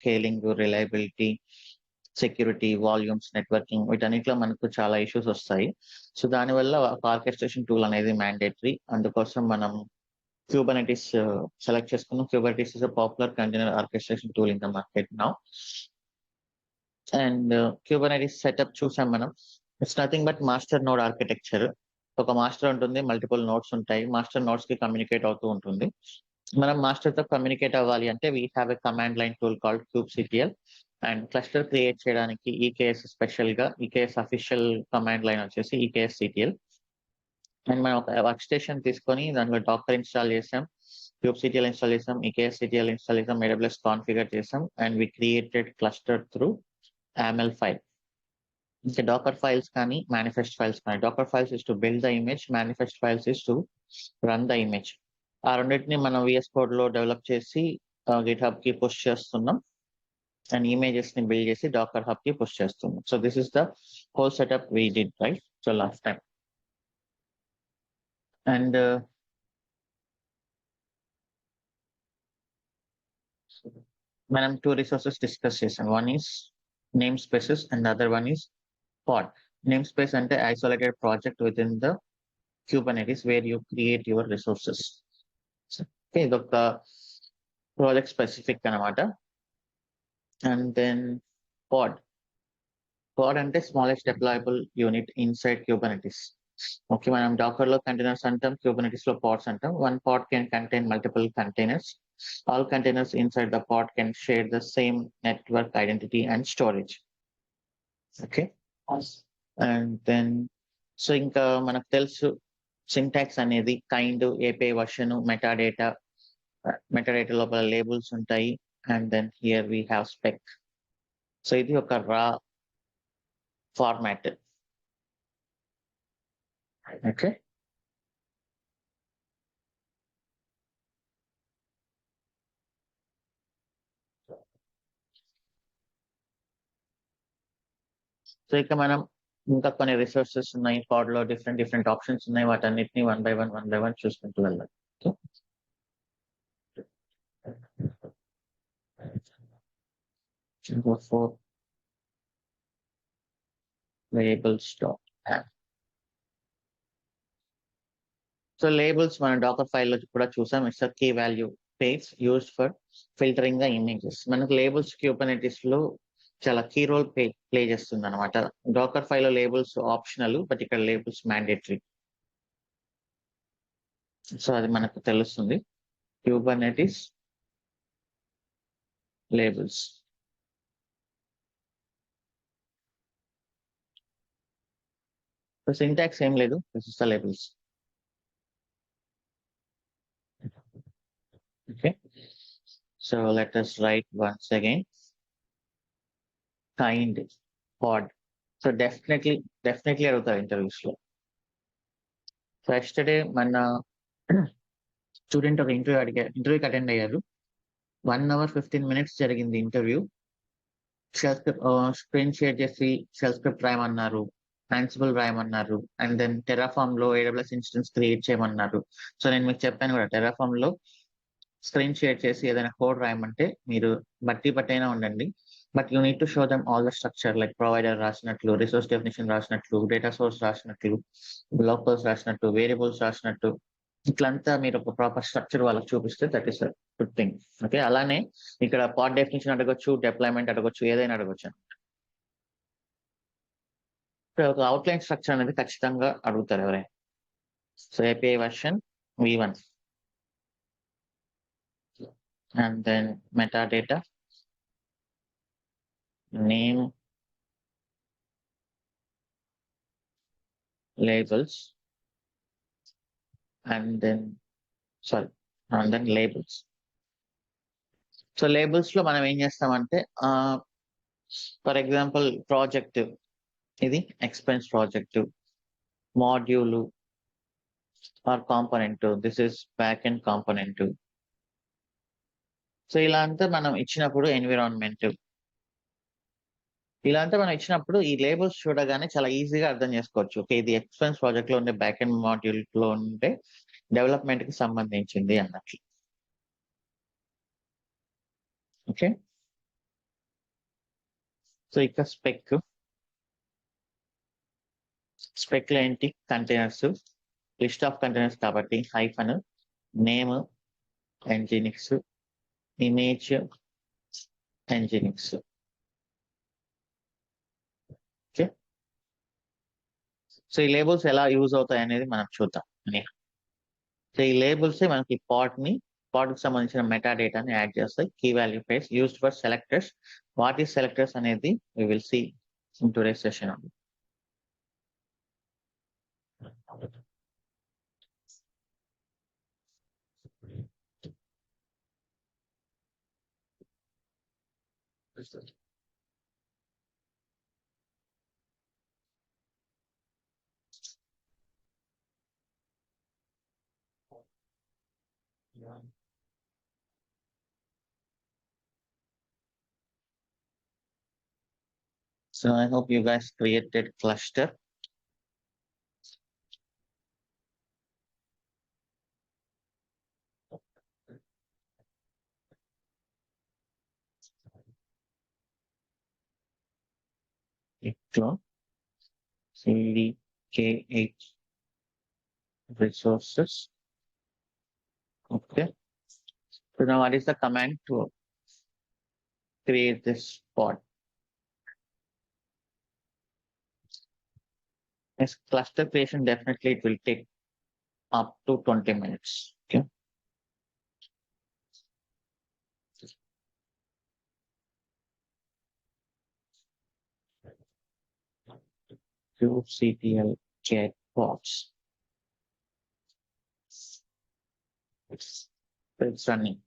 Scaling, reliability, security, volumes, networking వీటన్నిటిలో మనకు చాలా ఇష్యూస్ వస్తాయి. సో దానివల్ల ఒక ఆర్కెస్ట్రేషన్ టూల్ అనేది మ్యాండేటరీ. అందుకోసం మనం Kubernetes సెలెక్ట్ చేసుకున్నాం. Kubernetes is a popular container orchestration tool in the market now. And Kubernetes setup చూసాం మనం. It's nothing but master node architecture. ఒక మాస్టర్ ఉంటుంది, మల్టిపుల్ నోడ్స్ ఉంటాయి. మాస్టర్ నోడ్స్ కి కమ్యూనికేట్ అవుతూ ఉంటుంది. మనం మాస్టర్ తో కమ్యూనికేట్ అవ్వాలి అంటే we have a command line tool called kubectl. And cluster create చేయడానికి ఈకేఎస్ స్పెషల్ గా ఈకేఎస్ అఫీషియల్ కమాండ్ లైన్ వచ్చేసి EKSCTL. అండ్ మనం ఒక వర్క్ స్టేషన్ తీసుకొని దాంట్లో డాకర్ ఇన్స్టాల్ చేసాం, kubectl ఇన్స్టాల్ చేసాం, EKSCTL ఇన్స్టాల్ చేసాం, AWS కాన్ఫిగర్ చేసాం and we created cluster through YAML file. ఇంకా డాకర్ ఫైల్స్ కానీ మేనిఫెస్ట్ ఫైల్స్ కానీ, Docker files is to build the image, manifest files is to run the image. ఆ రెండింటిని మనం VS code లో develop చేసి గిట్ హబ్ కి పుష్ చేస్తున్నాం అండ్ ఇమేజెస్ ని బిల్డ్ చేసి డాకర్ హబ్ కి పుష్ చేస్తున్నాం. So this is the whole setup we did right so last time. And మనం టూ రిసోర్సెస్ డిస్కస్ చేసాం. One is name spaces and other one is pod. Name space అంటే isolated project with in the Kubernetes where you create your resources. ఇదొక project specific అనమాట. And then pod. pod అంటే smallest deployable unit inside Kubernetes. Okay, మనం Docker లో containers అంటాం, Kubernetes లో pods అంటాం. One pod can contain multiple containers. All containers inside the pod can share the same network identity and storage. Okay. And then so ఇంకా మనకు తెలుసు syntax అనేది kind, API version, metadata. Metadata లోపల labels ఉంటాయి and then here we have spec. So ఇది ఒక రా format. Okay, so ఇక మనం ఇంకా కొన్ని రిసోర్సెస్ ఉన్నాయి pod లో, డిఫరెంట్ డిఫరెంట్ ఆప్షన్స్ ఉన్నాయి. వాటన్నిటిని వన్ బై వన్ చూసుకుంటూ వెళ్ళాలి. For labels.app. సో లేబుల్స్ మన డాకర్ ఫైల్ లో కూడా చూసాం. It's key value pairs used for filtering the images. మనకు లేబుల్స్ Kubernetes లో చాలా కీ రోల్ ప్లే చేస్తుంది అనమాట. డాకర్ ఫైల్ లో లేబుల్స్ ఆప్షనల్, బట్ ఇక్కడ లేబుల్స్ మ్యాండేటరీ. సో అది మనకు తెలుస్తుంది. Kubernetes labels. సో సింటాక్స్ ఏం లేదు, this is the labels. Okay, so let us write once again. Kind, pod. So definitely అడుగుతారు ఇంటర్వ్యూస్ లో. సో ఎస్టర్డే మన స్టూడెంట్ ఒక ఇంటర్వ్యూకి అటెండ్ అయ్యారు. 1 hour 15 minutes జరిగింది ఇంటర్వ్యూ. స్క్రీన్ షేర్ చేసి షెల్ స్క్రిప్ట్ రాయమన్నారు, Ansible రాయమన్నారు అండ్ దెన్ టెరాఫామ్ లో AWS ఇన్స్టెన్స్ క్రియేట్ చేయమన్నారు. సో నేను మీకు చెప్పాను కూడా, టెరాఫామ్ లో స్క్రీన్ షేర్ చేసి ఏదైనా కోడ్ రాయమంటే మీరు బట్టైనా ఉండండి, but you need to show them all the structure, like provider రాసినట్లు, రిసోర్స్ డెఫినేషన్ రాసినట్లు, డేటా సోర్స్ రాసినట్లు, లోకల్స్ రాసినట్టు, వేరియబుల్స్ రాసినట్టు, ఇట్లంతా మీరు ఒక ప్రాపర్ స్ట్రక్చర్ వాళ్ళకి చూపిస్తే that is good thing. Okay, అలానే ఇక్కడ పాడ్ డెఫినేషన్ అడగొచ్చు, డిప్లాయ్మెంట్ అడగొచ్చు, ఏదైనా అడగొచ్చు. ఒక అవుట్లైన్ స్ట్రక్చర్ అనేది ఖచ్చితంగా అడుగుతారు ఎవరైనా. So API version V1 and then metadata, name, labels, and then labels. So labels లో మనం ఏం చేస్తామంటే ఫర్ ఎగ్జాంపుల్ ప్రాజెక్ట్, ఇది expense project, module or component, this is back end component. So ఇలా అంతా మనం ఇచ్చినప్పుడు ఎన్విరాన్మెంట్, ఇలా అంతా మనం ఇచ్చినప్పుడు ఈ లేబుల్స్ చూడగానే చాలా ఈజీగా అర్థం చేసుకోవచ్చు. ఓకే, ఇది ఎక్స్పెన్స్ ప్రాజెక్ట్ లో ఉండే బ్యాక్ ఎండ్ మాడ్యూల్ లో ఉండే డెవలప్మెంట్ కి సంబంధించింది అన్నట్లు. ఓకే, సో ఇక స్పెక్ లో ఏంటి కంటైనర్స్, లిస్ట్ ఆఫ్ కంటైనర్స్ కాబట్టి hyphen, name Nginx, image Nginx. Okay, so ఈ లేబుల్స్ ఎలా యూజ్ అవుతాయి అనేది మనం చూద్దాం. సో ఈ లేబుల్స్ మనకి పార్ట్ కి సంబంధించిన మెటా డేటాని యాడ్ చేస్తాయి. Key value pairs used for selectors. What is selectors అనేది we will see in today's session. So I hope you guys created cluster. Clone CDKH resources. Okay. So now what is the command to create this pod? Yes, cluster creation, definitely it will take up to 20 minutes. Okay. kubectl get pods. It's running.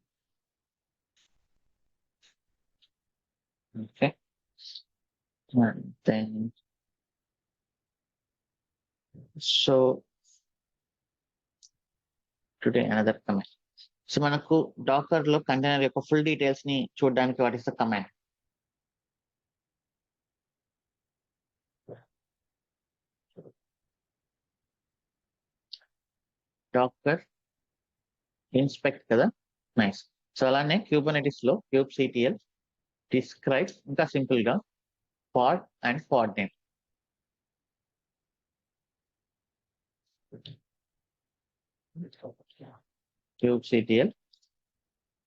Okay. And then, so today another command. So మనకు Docker లో container యొక్క full details ని చూడడానికి what is the command? Docker inspect కదా, nice. So అలానే Kubernetes లో kubectl describe, ఇంకా simple గా pod and pod name. kubectl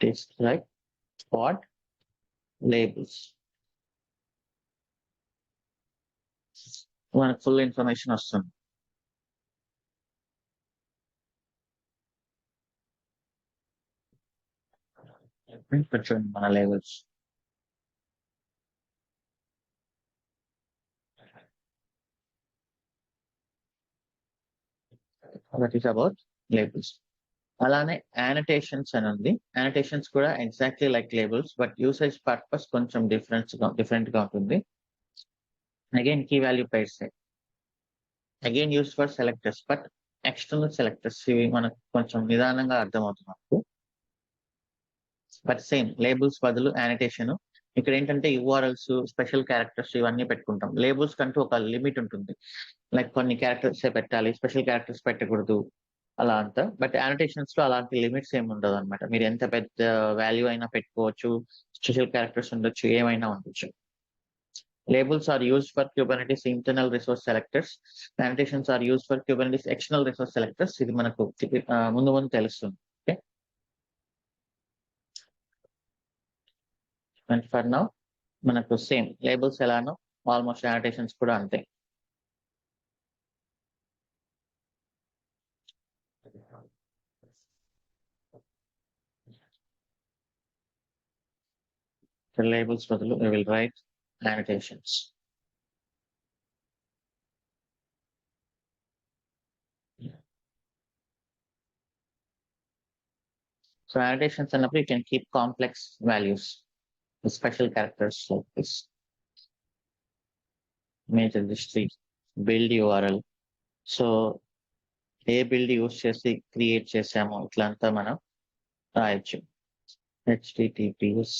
describe pod labels. మనకు ఫుల్ ఇన్ఫర్మేషన్ వస్తుంది. చూడండి మన labels. That is about labels. అలానే యానటేషన్స్ అని ఉంది. యానటేషన్స్ కూడా exactly like labels, but usage purpose కొంచెం డిఫరెంట్ గా ఉంటుంది. Again key value pairs, again use for selectors, but external selectors. ఇవి మనకు కొంచెం నిదానంగా అర్థమవుతున్నప్పుడు, బట్ సేమ్ లేబుల్స్ బదులు యానిటేషన్. ఇక్కడ ఏంటంటే యూఆర్ఎల్స్, స్పెషల్ క్యారెక్టర్స్ ఇవన్నీ పెట్టుకుంటాం. లేబుల్స్ కంటూ ఒక లిమిట్ ఉంటుంది, లైక్ కొన్ని క్యారెక్టర్స్ పెట్టాలి, స్పెషల్ క్యారెక్టర్స్ పెట్టకూడదు అలా అంతా. బట్ యానిటేషన్స్ లో అలాంటి లిమిట్స్ ఏమి ఉండదు అనమాట. మీరు ఎంత పెద్ద వాల్యూ అయినా పెట్టుకోవచ్చు, స్పెషల్ క్యారెక్టర్స్ ఉండొచ్చు, ఏమైనా ఉండొచ్చు. Labels are used for Kubernetes internal resource selectors. Annotations are used for Kubernetes external resource selectors. ఇది మనకు ముందు ముందు తెలుస్తుంది. ఓకే, అండ్ ఫర్ నౌ మనకు సేమ్ లేబుల్స్ ఎలానో ఆల్మోస్ట్ annotations కూడా అంతే. లేబుల్స్ బదులు we will write annotations. So annotations అన్నప్పుడు you can keep complex values, special characters like this. Image registry, build URL. So ఏ బిల్డ్ యూస్ చేసి create చేసామో ఇట్లంతా మనం రాయొచ్చు. https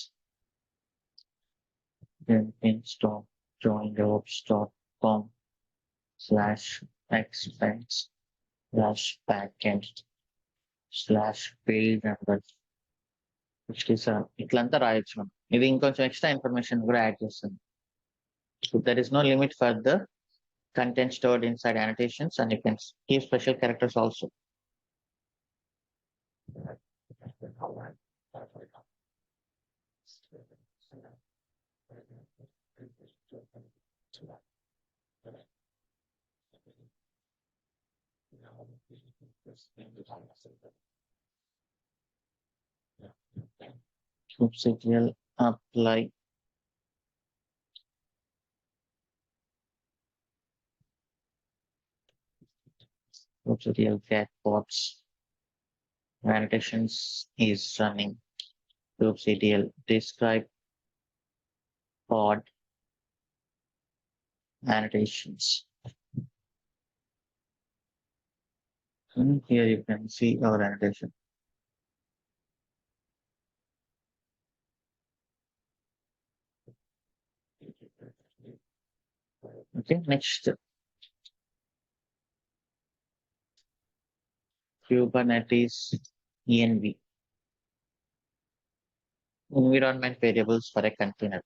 joindevops.com/expense/backend/build number 67 ఇట్లంతా రాయొచ్చు మనం. ఇది ఇంకొంచెం ఎక్స్ట్రా ఇన్ఫర్మేషన్ కూడా యాడ్ చేస్తుంది. So there is no limit for the content stored inside annotations, and you can keep special characters also. Kubectl apply kubectl get bots annotations is running. Kubectl describe pod annotations. And here you can see our annotation. Okay, next Kubernetes env environment variables for a container.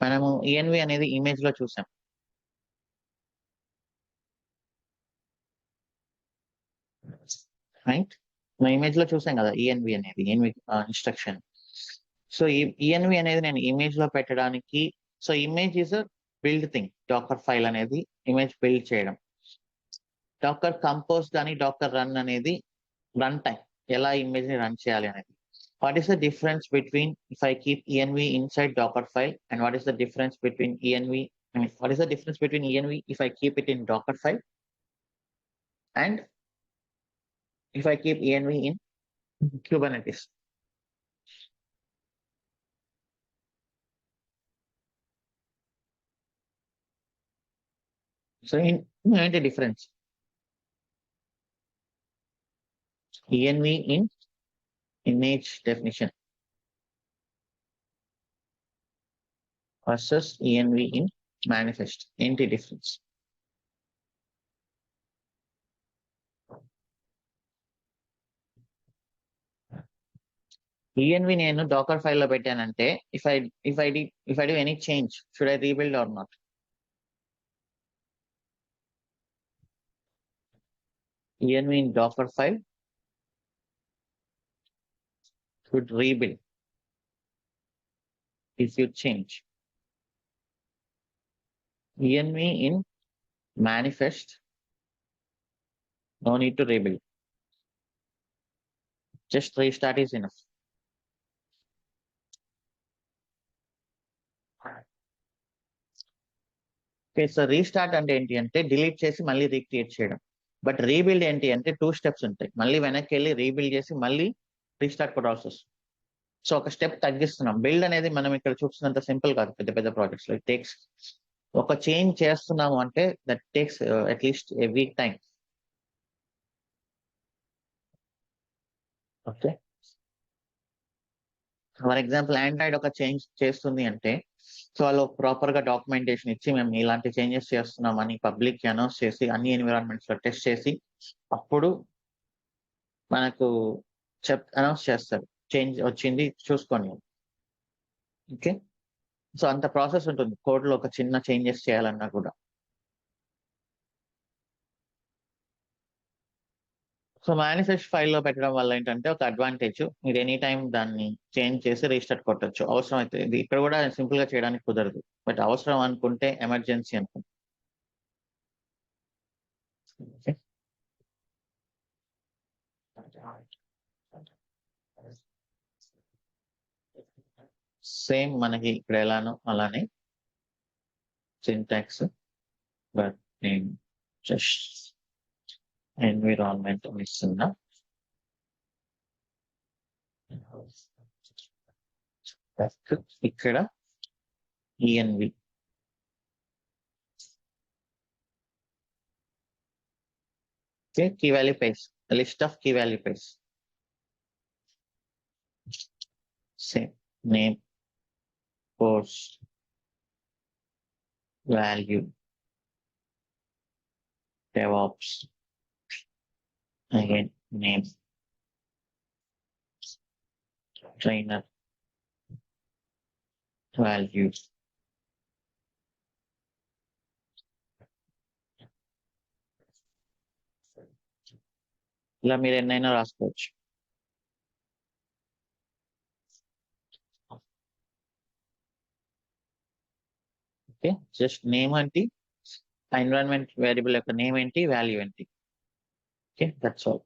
మనము env అనేది image లో చూసాం. Right, మన image లో చూసాం కదా env అనేది instruction. So ఈ env అనేది నేను ఇమేజ్ లో పెట్టడానికి, so image is a build thing. Docker file అనేది ఇమేజ్ బిల్డ్ చేయడం. డాకర్ కంపోజ్ కానీ డాకర్ రన్ అనేది రన్ టైం, ఎలా ఇమేజ్ ని రన్ చేయాలి అనేది. What is the difference between if I keep env inside Docker file, and what is the difference between env? I mean, what is the difference between env if I keep it in Docker file, and if I keep env in Kubernetes? So, ఏంటి difference? env in image definition versus env in manifest. ఏంటి difference? env నేను Dakar file లో పెట్టానంటే, if I do any change, should I rebuild or not? env in Docker file should rebuild if you change. env in manifest, no need to rebuild. Just restart is enough. Okay, so restart అంటే ఏంటి అంటే delete చేసి మళ్ళీ recreate చేయడం. But rebuild ఏంటి అంటే 2 steps ఉంటాయి. మళ్ళీ వెనక్కి వెళ్ళి రీబిల్డ్ చేసి మళ్ళీ రీస్టార్ట్ ప్రాసెస్. సో ఒక స్టెప్ తగ్గిస్తున్నాం. బిల్డ్ అనేది మనం ఇక్కడ చూస్తున్నంత సింపుల్ కాదు. పెద్ద పెద్ద ప్రాజెక్ట్స్ లో టేక్స్, ఒక చేంజ్ చేస్తున్నాము అంటే that takes at least A week time. Okay, for example Android ఒక చేంజ్ చేస్తుంది అంటే, సో వాళ్ళు ప్రాపర్ గా డాక్యుమెంటేషన్ ఇచ్చి మేము ఇలాంటి చేంజెస్ చేస్తున్నామని పబ్లిక్ కి అనౌన్స్ చేసి అన్ని ఎన్విరాన్మెంట్స్ లో టెస్ట్ చేసి అప్పుడు మనకు అనౌన్స్ చేస్తారు చేంజ్ వచ్చింది చూసుకోండి. ఓకే, సో అంత ప్రాసెస్ ఉంటుంది కోడ్ లో ఒక చిన్న చేంజెస్ చేయాలన్నా కూడా. సో మేనిఫెస్ట్ ఫైల్లో పెట్టడం వల్ల ఏంటంటే ఒక అడ్వాంటేజ్, మీరు ఎనీ టైం దాన్ని చేంజ్ చేసి రీస్టార్ట్ కొట్టచ్చు. అవసరం అయితే ఇది ఇక్కడ కూడా సింపుల్ గా చేయడానికి కుదరదు, బట్ అవసరం అనుకుంటే ఎమర్జెన్సీ అనుకుంటే. సేమ్ మనకి ఇక్కడ ఎలానో అలానే సింటాక్స్, బట్ నేను జస్ట్ ఎన్విరాన్మెంట్ ఇస్తున్నా. ఇక్కడ ENV key value pairs, a list of key value pairs. Same name, course, value, DevOps, again name, trainer, value, ఇలా మీరు ఎన్నైనా రాసుకోవచ్చు. ఓకే, జస్ట్ నేమ్ ఏంటి, ఎన్విరాన్మెంట్ వేరియబుల్ యొక్క నేమ్ ఏంటి, వాల్యూ ఏంటి. Okay, that's all.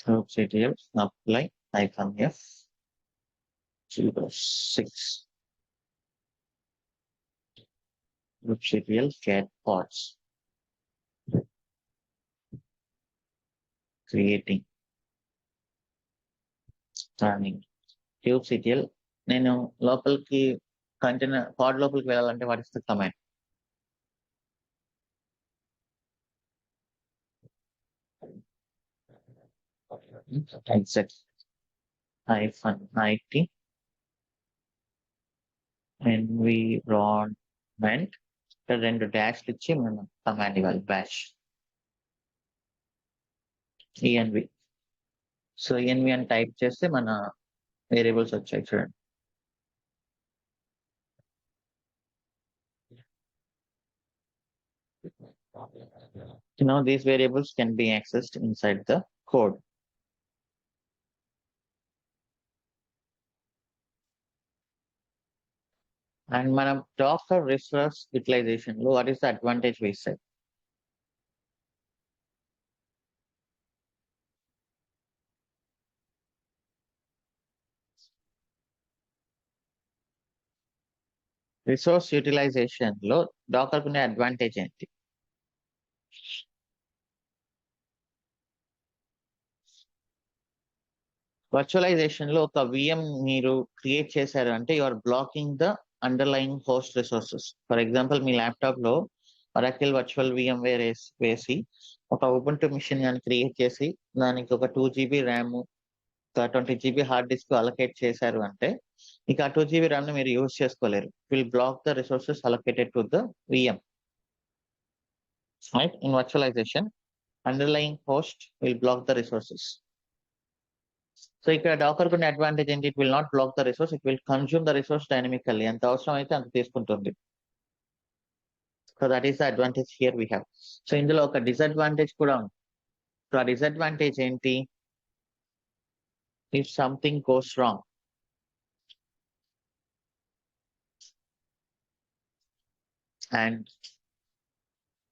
Group CTL apply icon F06 group CTL get pods creating turning tube CTL. నేను లోపలికి కంటైనర్ పాడ్ లోపలికి వెళ్ళాలంటే what is the command? exec -it environment రెండు డాష్లు ఇచ్చి మనం కమాండ్ ఇవ్వాలి, బ్యాష్ env. సో env అని టైప్ చేస్తే మన వేరియబుల్స్ వచ్చాయి చూడండి. Now these variables can be accessed inside the code. And మనం Docker resource utilization లో what is the advantage we said? Resource utilization లో డాకర్ కునే అడ్వాంటేజ్ ఏంటి? వర్చువలైజేషన్ లో ఒక విఎం మీరు క్రియేట్ చేశారు అంటే you are blocking the underlying host resources. For example మీ ల్యాప్టాప్ లో ఒరాకిల్ వర్చువల్ విఎం వేసి ఒక ఉబుంటు మిషన్ కానీ క్రియేట్ చేసి దానికి ఒక 2 GB RAM, 20 GB hard disk allocate చేశారు అంటే ఇక ఆ 2 GB ర్యామ్ ని మీరు యూజ్ చేసుకోలేరు. Will block the resources allocated to the VM. Right, in virtualization underlying host will block the resources. So ఇక్కడ డాకర్ కొన్ని అడ్వాంటేజ్ ఏంటి? It will not block the resource, it will consume the resource dynamically. ఎంత అవసరం అయితే అంత తీసుకుంటుంది. So that is the advantage here we have. So ఇందులో ఒక డిసడ్వాంటేజ్ కూడా ఉంది. సో ఆ డిసడ్వాంటేజ్ ఏంటి? If something goes wrong and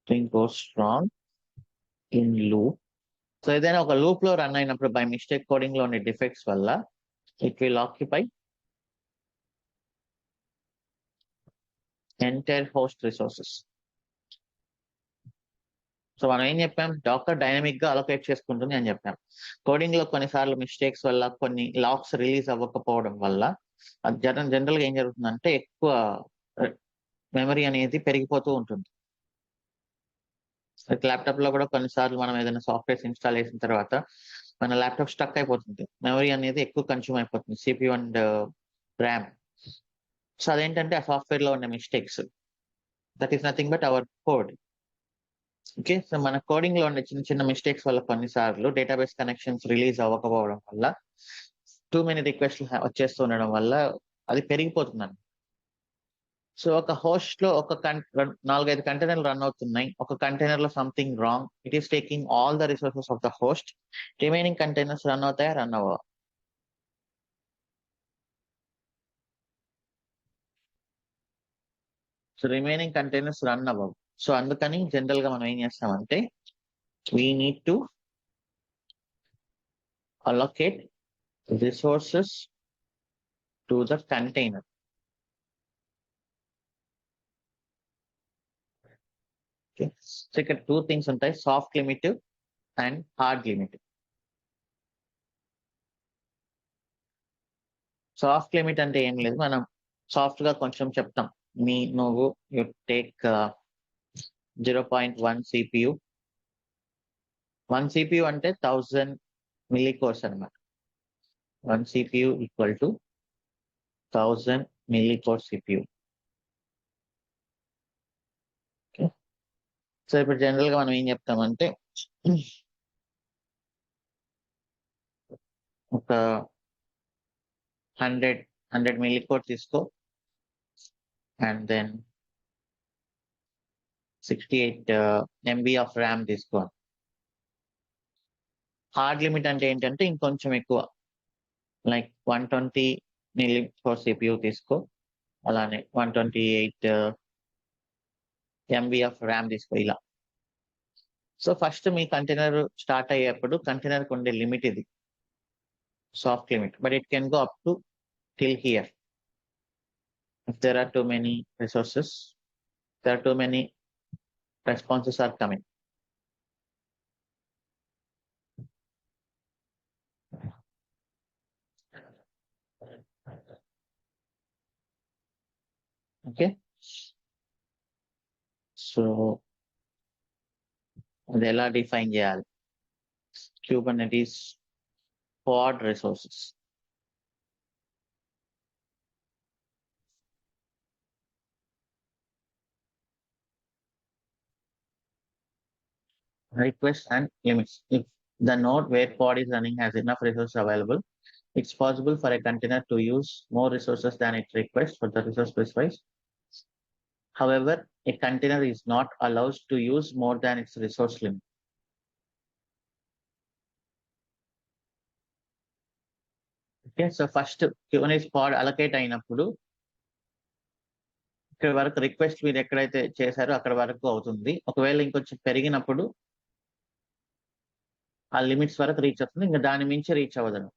thing goes wrong in loop. So ఏదైనా ఒక లూప్ లో రన్ అయినప్పుడు బై మిస్టేక్ కోడింగ్ లో ఉండే డిఫెక్ట్స్ వల్ల it will occupy entire host resources. So మనం ఏం చెప్పాం? డాకర్ డైనమిక్ గా అలొకేట్ చేసుకుంటుంది అని చెప్పాం. కోడింగ్ లో కొన్నిసార్లు మిస్టేక్స్ వల్ల, కొన్ని లాక్స్ రిలీజ్ అవ్వకపోవడం వల్ల జనరల్ గా ఏం జరుగుతుందంటే ఎక్కువ మెమరీ అనేది పెరిగిపోతూ ఉంటుంది. ల్యాప్టాప్ లో కూడా కొన్నిసార్లు మనం ఏదైనా సాఫ్ట్వేర్స్ ఇన్స్టాల్ చేసిన తర్వాత మన ల్యాప్టాప్ స్టక్ అయిపోతుంది, మెమరీ అనేది ఎక్కువ కన్స్యూమ్ అయిపోతుంది, సిపియు అండ్ ర్యామ్. సో అదేంటంటే ఆ సాఫ్ట్వేర్ లో ఉన్న mistakes. That is nothing but our code. Okay, so మన కోడింగ్ లో ఉండే చిన్న చిన్న మిస్టేక్స్ వల్ల కొన్నిసార్లు డేటాబేస్ కనెక్షన్స్ రిలీజ్ అవ్వకపోవడం వల్ల టూ మెనీ రిక్వెస్ట్లు వచ్చేస్తుండడం వల్ల అది పెరిగిపోతుందండి. సో ఒక హోస్ట్ లో ఒక 4-5 కంటైనర్లు రన్ అవుతున్నాయి. ఒక కంటైనర్ లో something wrong, it is taking all the resources of the host. Remaining containers run అవుతాయా? రన్ అవ్వవు. సో రిమైనింగ్ కంటైనర్స్ రన్ అవ్వవు. సో అందుకని జనరల్ గా మనం ఏం చేస్తామంటే we need to allocate resources to the container. Okay, so ఇక్కడ two things ఉంటాయి, soft limit and hard limit. Soft limit అంటే ఏం లేదు, మనం సాఫ్ట్ గా కొంచెం చెప్తాం. నువ్వు యు టేక్ 0.1 CPU. 1 CPU అంటే 1000 మిల్లీ కోర్స్ అనమాట. 1 CPU equal to 1000 milli core CPU. Okay, so ఇప్పుడు జనరల్ గా మనం ఏం చెప్తామంటే ఒక 100 millicore తీసుకో, and then 68 MB of RAM తీసుకో. హార్డ్ లిమిట్ అంటే ఏంటంటే ఇంకొంచెం ఎక్కువ, లైక్ 120 millicore CPU తీసుకో, అలానే 128 MB ఆఫ్ ర్యామ్ తీసుకో ఇలా. సో ఫస్ట్ మీ కంటైనర్ స్టార్ట్ అయ్యేప్పుడు కంటైనర్ కి ఉండే లిమిట్ ఇది, soft limit, but it can go up to till here. If there are too many resources, there are too many responses are coming. Okay. So అది ఎలా define చేయాలి? Kubernetes pod resources. Requests and limits. If the node where pod is running has enough resources available, it's possible for a container to use more resources than it requests for the resource specifies. However, a container is not allowed to use more than its resource limit. Okay, so first Kubernetes pod allocate అయినప్పుడు ఇక్కడ వరకు request మీరు ఎక్కడైతే చేశారో అక్కడ వరకు అవుతుంది. ఒకవేళ ఇంకొంచెం పెరిగినప్పుడు ఆ లిమిట్స్ వరకు రీచ్ అవుతుంది, ఇంకా దాని మించి రీచ్ అవ్వదు.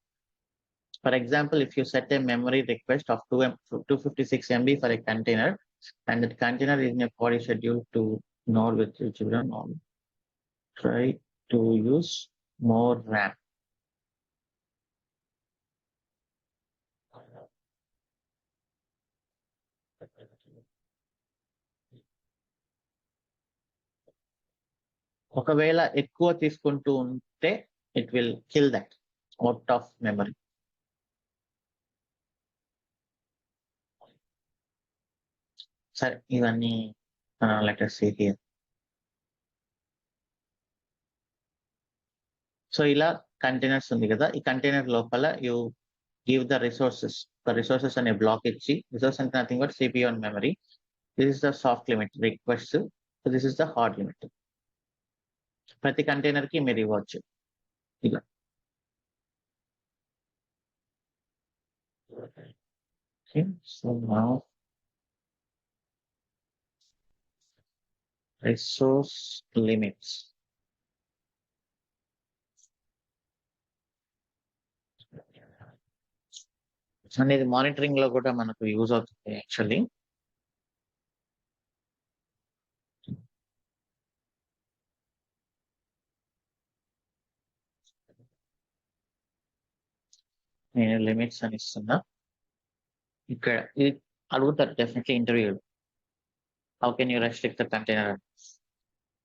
For example, if you set a memory request of 256 MB for a container, and that container is in a pod schedule to node with which you don't know, try to use more RAM. ఒకవేళ ఎక్కువ తీసుకుంటూ ఉంటే it will kill that out of memory. సరే, ఇవన్నీ let us see here. So ఇలా containers ఉంది కదా, ఈ కంటైనర్ లోపల యూ గివ్ ద రిసోర్సెస్ అనే బ్లాక్ ఇచ్చి, రిసోర్స్ అంటే nothing but CPU and memory. This is the soft limit request, this is the hard limit. ప్రతి కంటైనర్ కి మీరు ఇవ్వచ్చు ఇలా. So now resource limits. అనేది మానిటరింగ్ లో కూడా మనకు యూజ్ అవుతుంది యాక్చువల్లీ. నేను లిమిట్స్ అని ఇస్తున్నా. ఇక్కడ ఇది అడుగుతారు definitely interview, how can you restrict the container.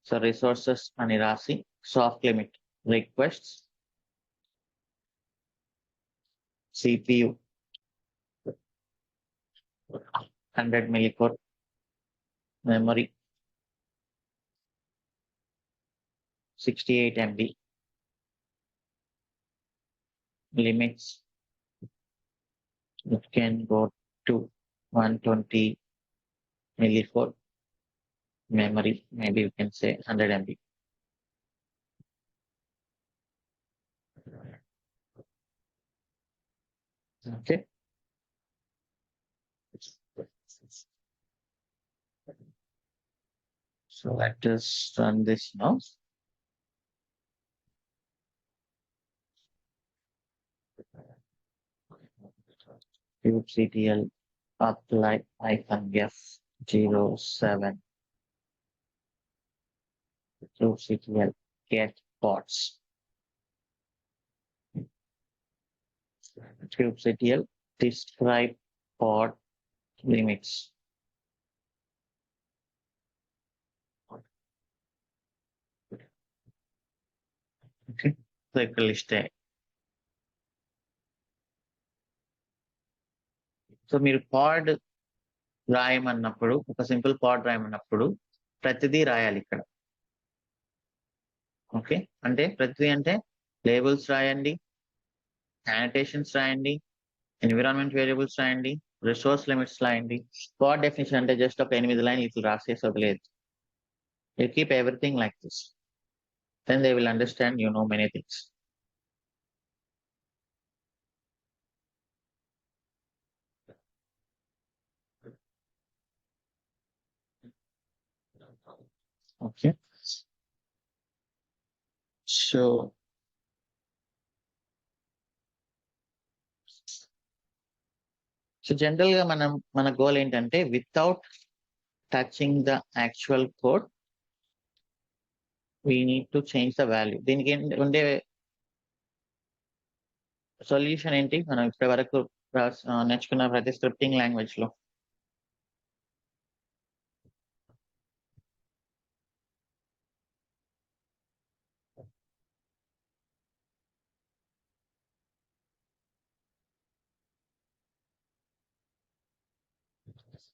So resources అని రాసి soft limit requests CPU 100 millicore, memory 68 MB, limits it can go to 120 millicore, memory maybe you can say 100 MB. Okay. So let us run this now. kubectl apply -f07 kubectl get pods. kubectl describe pod limits. Okay, so ఇక్కడ list. So మీరు పాడ్ రాయమన్నప్పుడు, ఒక simple పాడ్ రాయమన్నప్పుడు ప్రతిదీ రాయాలి ఇక్కడ. Okay, అంటే ప్రతిదీ అంటే labels రాయండి, యానిటేషన్స్ రాయండి, ఎన్విరాన్మెంట్ వేరియబుల్స్ రాయండి, రిసోర్స్ లిమిట్స్ రాయండి. పాడ్ డెఫినేషన్ అంటే జస్ట్ ఒక 8 లైన్ ఇట్లా రాసేసి వదిలేదు. You keep everything like this, then they will understand you know many things. Okay, so general గా మన గోల్ ఏంటంటే without touching the actual code we need to change the value. దీనికి ఉండే సొల్యూషన్ ఏంటి? మనం ఇప్పటి వరకు నేర్చుకున్న ప్రతి స్క్రిప్టింగ్ లాంగ్వేజ్ లో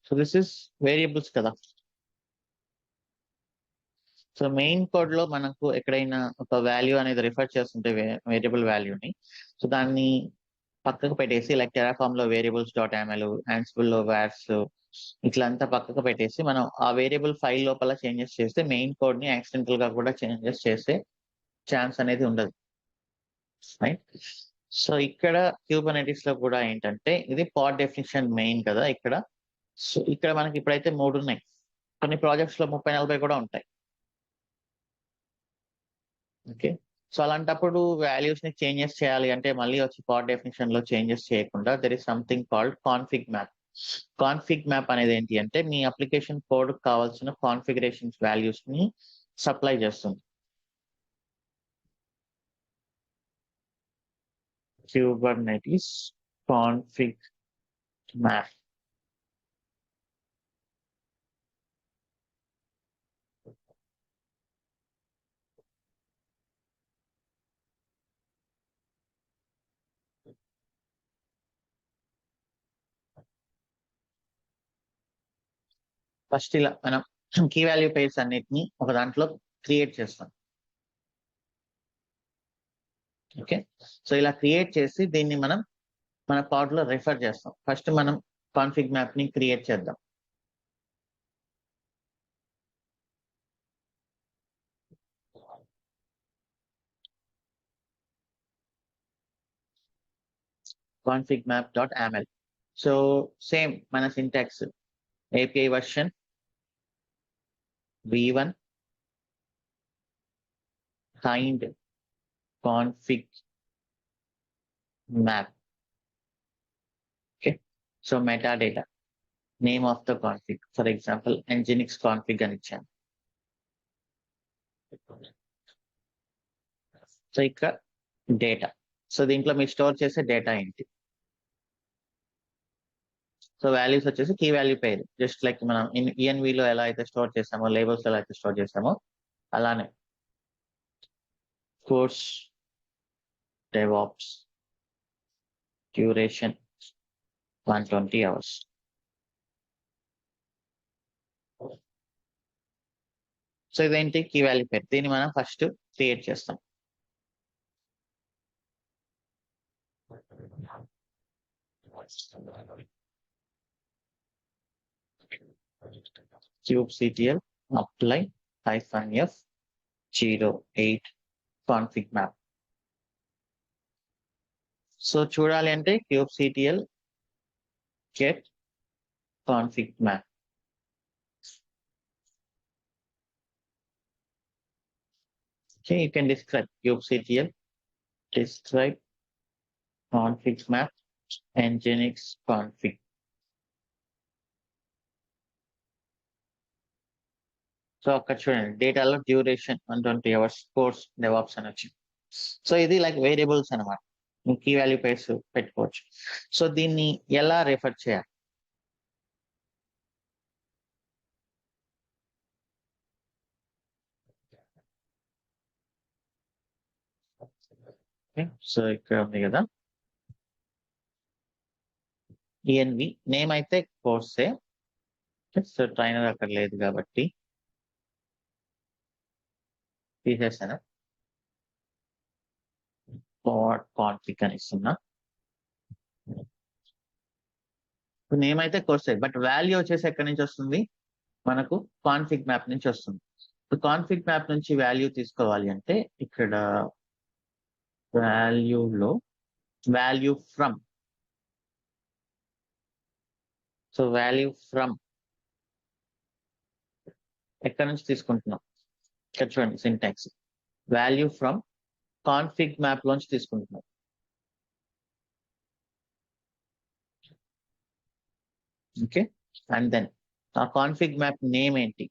సో దిస్ ఇస్ వేరియబుల్స్ కదా. సో మెయిన్ కోడ్ లో మనకు ఎక్కడైనా ఒక వాల్యూ అనేది రిఫర్ చేస్తుంటే వేరియబుల్ వాల్యూని, సో దాన్ని పక్కకు పెట్టేసి లైక్ టెరాఫామ్ లో వేరియబుల్స్ డాట్ యామల్, యాన్సిబుల్ లో వార్స్, ఇట్లా అంతా పక్కకు పెట్టేసి మనం ఆ వేరియబుల్ ఫైల్ లోపల చేంజెస్ చేస్తే మెయిన్ కోడ్ ని యాక్సిడెంటల్ గా కూడా చేంజెస్ చేసే ఛాన్స్ అనేది ఉండదు, రైట్? సో ఇక్కడ క్యూబర్నెటిస్ లో కూడా ఏంటంటే ఇది పాడ్ డెఫినిషన్ మెయిన్ కదా ఇక్కడ. సో ఇక్కడ మనకి ఇప్పుడైతే 3 ఉన్నాయి, కొన్ని ప్రాజెక్ట్స్ లో 30-40 కూడా ఉంటాయి. ఓకే, సో అలాంటప్పుడు వాల్యూస్ ని చేంజెస్ చేయాలి అంటే మళ్ళీ వచ్చి పాడ్ డెఫినిషన్ లో చేంజెస్ చేయకుండా there is something called config map. Config map అనేది ఏంటి అంటే మీ అప్లికేషన్ కోడ్ కావాల్సిన కాన్ఫిగరేషన్స్ వాల్యూస్ ని సప్లై చేస్తుంది. Kubernetes config map. ఫస్ట్ ఇలా మనం కీ వాల్యూ పేర్స్ అన్నిటిని ఒక దాంట్లో క్రియేట్ చేస్తాం. ఓకే, సో ఇలా క్రియేట్ చేసి దీన్ని మనం మన పాడ్ లో రిఫర్ చేస్తాం. ఫస్ట్ మనం కాన్ఫిగ్ మ్యాప్ ని క్రియేట్ చేద్దాం. Config map dot YAML. So same మన syntax API version v1 kind config map. Okay, so metadata, name of the config, for example nginx config అని ఇచ్చాను. సో ఇక్కడ డేటా, సో దీంట్లో మీరు store చేసే data ఏంటి? సో వాల్యూస్ వచ్చేసి key value పేరు, జస్ట్ లైక్ మనం ENV లో ఎలా అయితే స్టోర్ చేస్తామో, లేబుల్స్ ఎలా అయితే స్టోర్ చేస్తామో అలానే. Course DevOps duration 120 hours. So ఇదేంటి? కీ వాల్యూ పేరు. దీన్ని మనం ఫస్ట్ క్రియేట్ చేస్తాం. kubectl apply -f08 config map. So చూడాలి అంటే kubectl get config map. Okay, you can describe kubectl describe config map nginx config. So అక్కడ చూడండి డేటాలో డ్యూరేషన్ 120 hours కోర్స్ డెవాప్స్ అని వచ్చింది. సో ఇది లైక్ వేరియబుల్స్ అనమాట, కీ వాల్యూ పేర్స్ పెట్టుకోవచ్చు. సో దీన్ని ఎలా రెఫర్ చేయాలి? సో ఇక్కడ ఉంది కదా ENV నేమ్ అయితే కోర్సే. సో ట్రైనర్ అక్కడ లేదు కాబట్టి తీసేసాను. పాడ్ కాన్ఫిగ్ అని ఇస్తున్నా. నేమ్ అయితే కోర్స్ బట్ వాల్యూ వచ్చేసి ఎక్కడి నుంచి వస్తుంది, మనకు కాన్ఫిగ్ మ్యాప్ నుంచి వస్తుంది. కాన్ఫిగ్ మ్యాప్ నుంచి వాల్యూ తీసుకోవాలి అంటే ఇక్కడ వాల్యూలో value from, so value from ఎక్కడి నుంచి తీసుకుంటున్నాం, ఇక్కడ చూడండి syntax, value from config map లోంచి తీసుకుంటున్నాం. ఓకే, అండ్ దెన్ ఆ కాన్ఫిగ్ మ్యాప్ నేమ్ ఏంటి,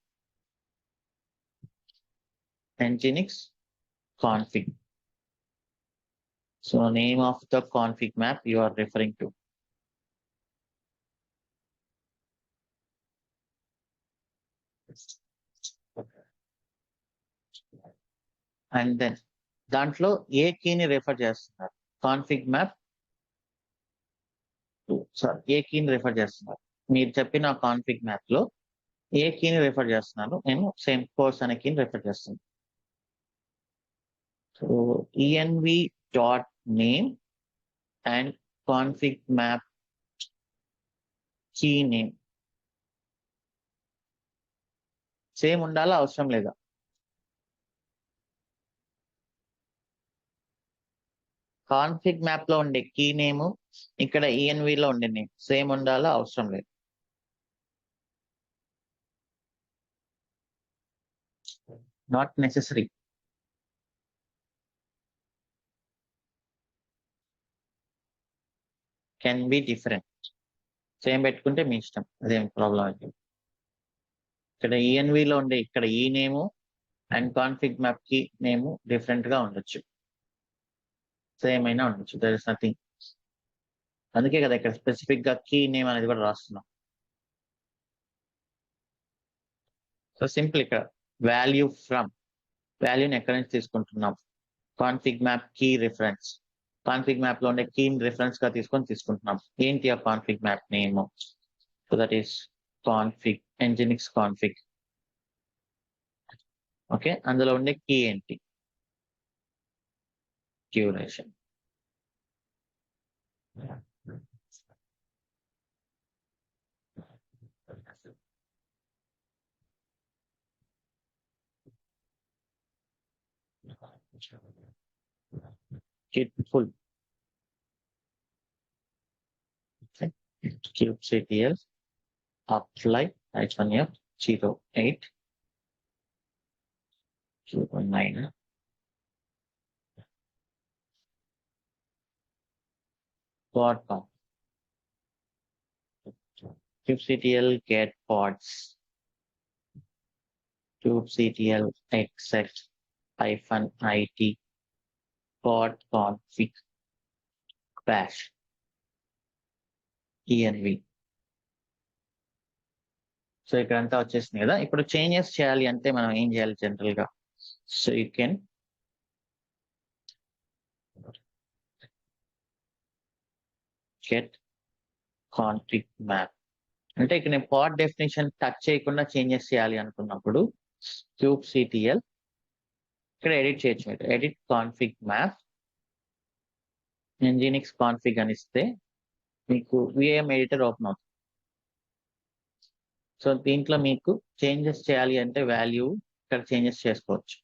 nginx config. So name of the config map you are referring to. And then దాంట్లో ఏ కీని రెఫర్ చేస్తున్నారు, కాన్ఫిగ్ మ్యాప్ సారీ ఏ కీని రెఫర్ చేస్తున్నారు, మీరు చెప్పిన కాన్ఫిగ్ మ్యాప్ లో ఏ కీని రెఫర్ చేస్తున్నాను, నేను సేమ్ కోర్స్ అనే కీని రెఫర్ చేస్తున్నాను. So env dot name and config map key name same ఉండాలా అవసరం లేదా, కాన్ఫిగ్ మ్యాప్ లో ఉండే కీ నేమ్ ఇక్కడ env లో ఉండే నేమ్ సేమ్ ఉండాలా అవసరం లేదు. Not necessary, can be different. Same పెట్టుకుంటే మీ ఇష్టం, అదేం ప్రాబ్లం అయితే. ఇక్కడ env లో ఉండే ఇక్కడ ఈ నేము అండ్ కాన్ఫిగ్ మ్యాప్ కి నేము డిఫరెంట్ గా ఉండొచ్చు, సేమ్ అయినా ఉండొచ్చు, దర్ ఇస్ నథింగ్. అందుకే కదా ఇక్కడ స్పెసిఫిక్ గా కీ నేమ్ అనేది కూడా రాస్తున్నాం. సో సింపుల్ ఇక్కడ వాల్యూ ఫ్రమ్, వాల్యూని ఎక్కడి నుంచి తీసుకుంటున్నాం, config map key reference, config map లో ఉండే కీ రిఫరెన్స్ గా తీసుకుంటున్నాం. ఏంటి ఆ config map name, so that is config nginx config. Okay, అందులో ఉండే కీ ఏంటి, duration. Git full. Okay. kubectl apply -f 08 09 pod.com kubectl get pods kubectl exec -it pod config bash env. So ఇక్కడ అంతా వచ్చేసింది కదా. ఇప్పుడు చేంజెస్ చేయాలి అంటే మనం ఏం చేయాలి జనరల్ గా, so you can get config map. అంటే ఇక్కడ నేను పాడ్ డెఫినేషన్ టచ్ చేయకుండా చేంజెస్ చేయాలి అనుకున్నప్పుడు kubectl ఇక్కడ ఎడిట్ చేయొచ్చు, మీరు edit config map nginx config అని ఇస్తే మీకు విఎం ఎడిటర్ ఓపెన్ అవుతుంది. సో దీంట్లో మీకు చేంజెస్ చేయాలి అంటే వాల్యూ ఇక్కడ చేంజెస్ చేసుకోవచ్చు.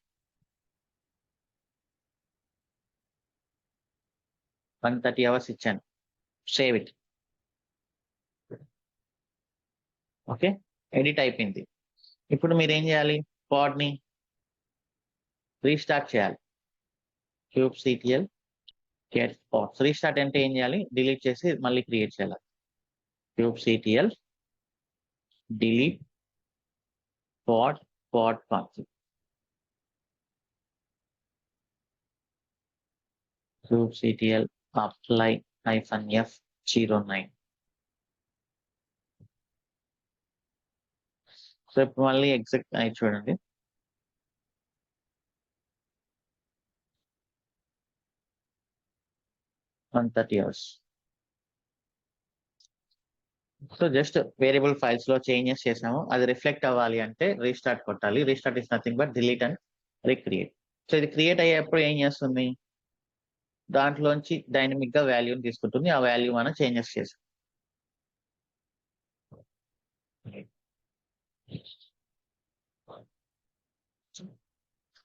130 hours ఇచ్చాను, సేవ్ ఇట్. ఓకే, ఎడిట్ అయిపోయింది. ఇప్పుడు మీరు ఏం చేయాలి, పాడ్ ని రీస్టార్ట్ చేయాలి. kubectl get pods రీస్టార్ట్ అంటే ఏం చేయాలి, డిలీట్ చేసి మళ్ళీ క్రియేట్ చేయాలి. kubectl delete pod config kubectl apply -f 09. So ఇప్పుడు మళ్ళీ ఎగ్జిట్ అయి చూడండి, $130. సో జస్ట్ వేరియబుల్ ఫైల్స్ లో చేంజెస్ చేసాము, అది రిఫ్లెక్ట్ అవ్వాలి అంటే రీస్టార్ట్ కొట్టాలి. Restart is nothing but delete and recreate. So ఇది క్రియేట్ అయ్యేప్పుడు ఏం చేస్తుంది, దాంట్లోంచి డైనమిక్ గా వాల్యూని తీసుకుంటుంది, ఆ వాల్యూ మనం చేంజెస్ చేసాం.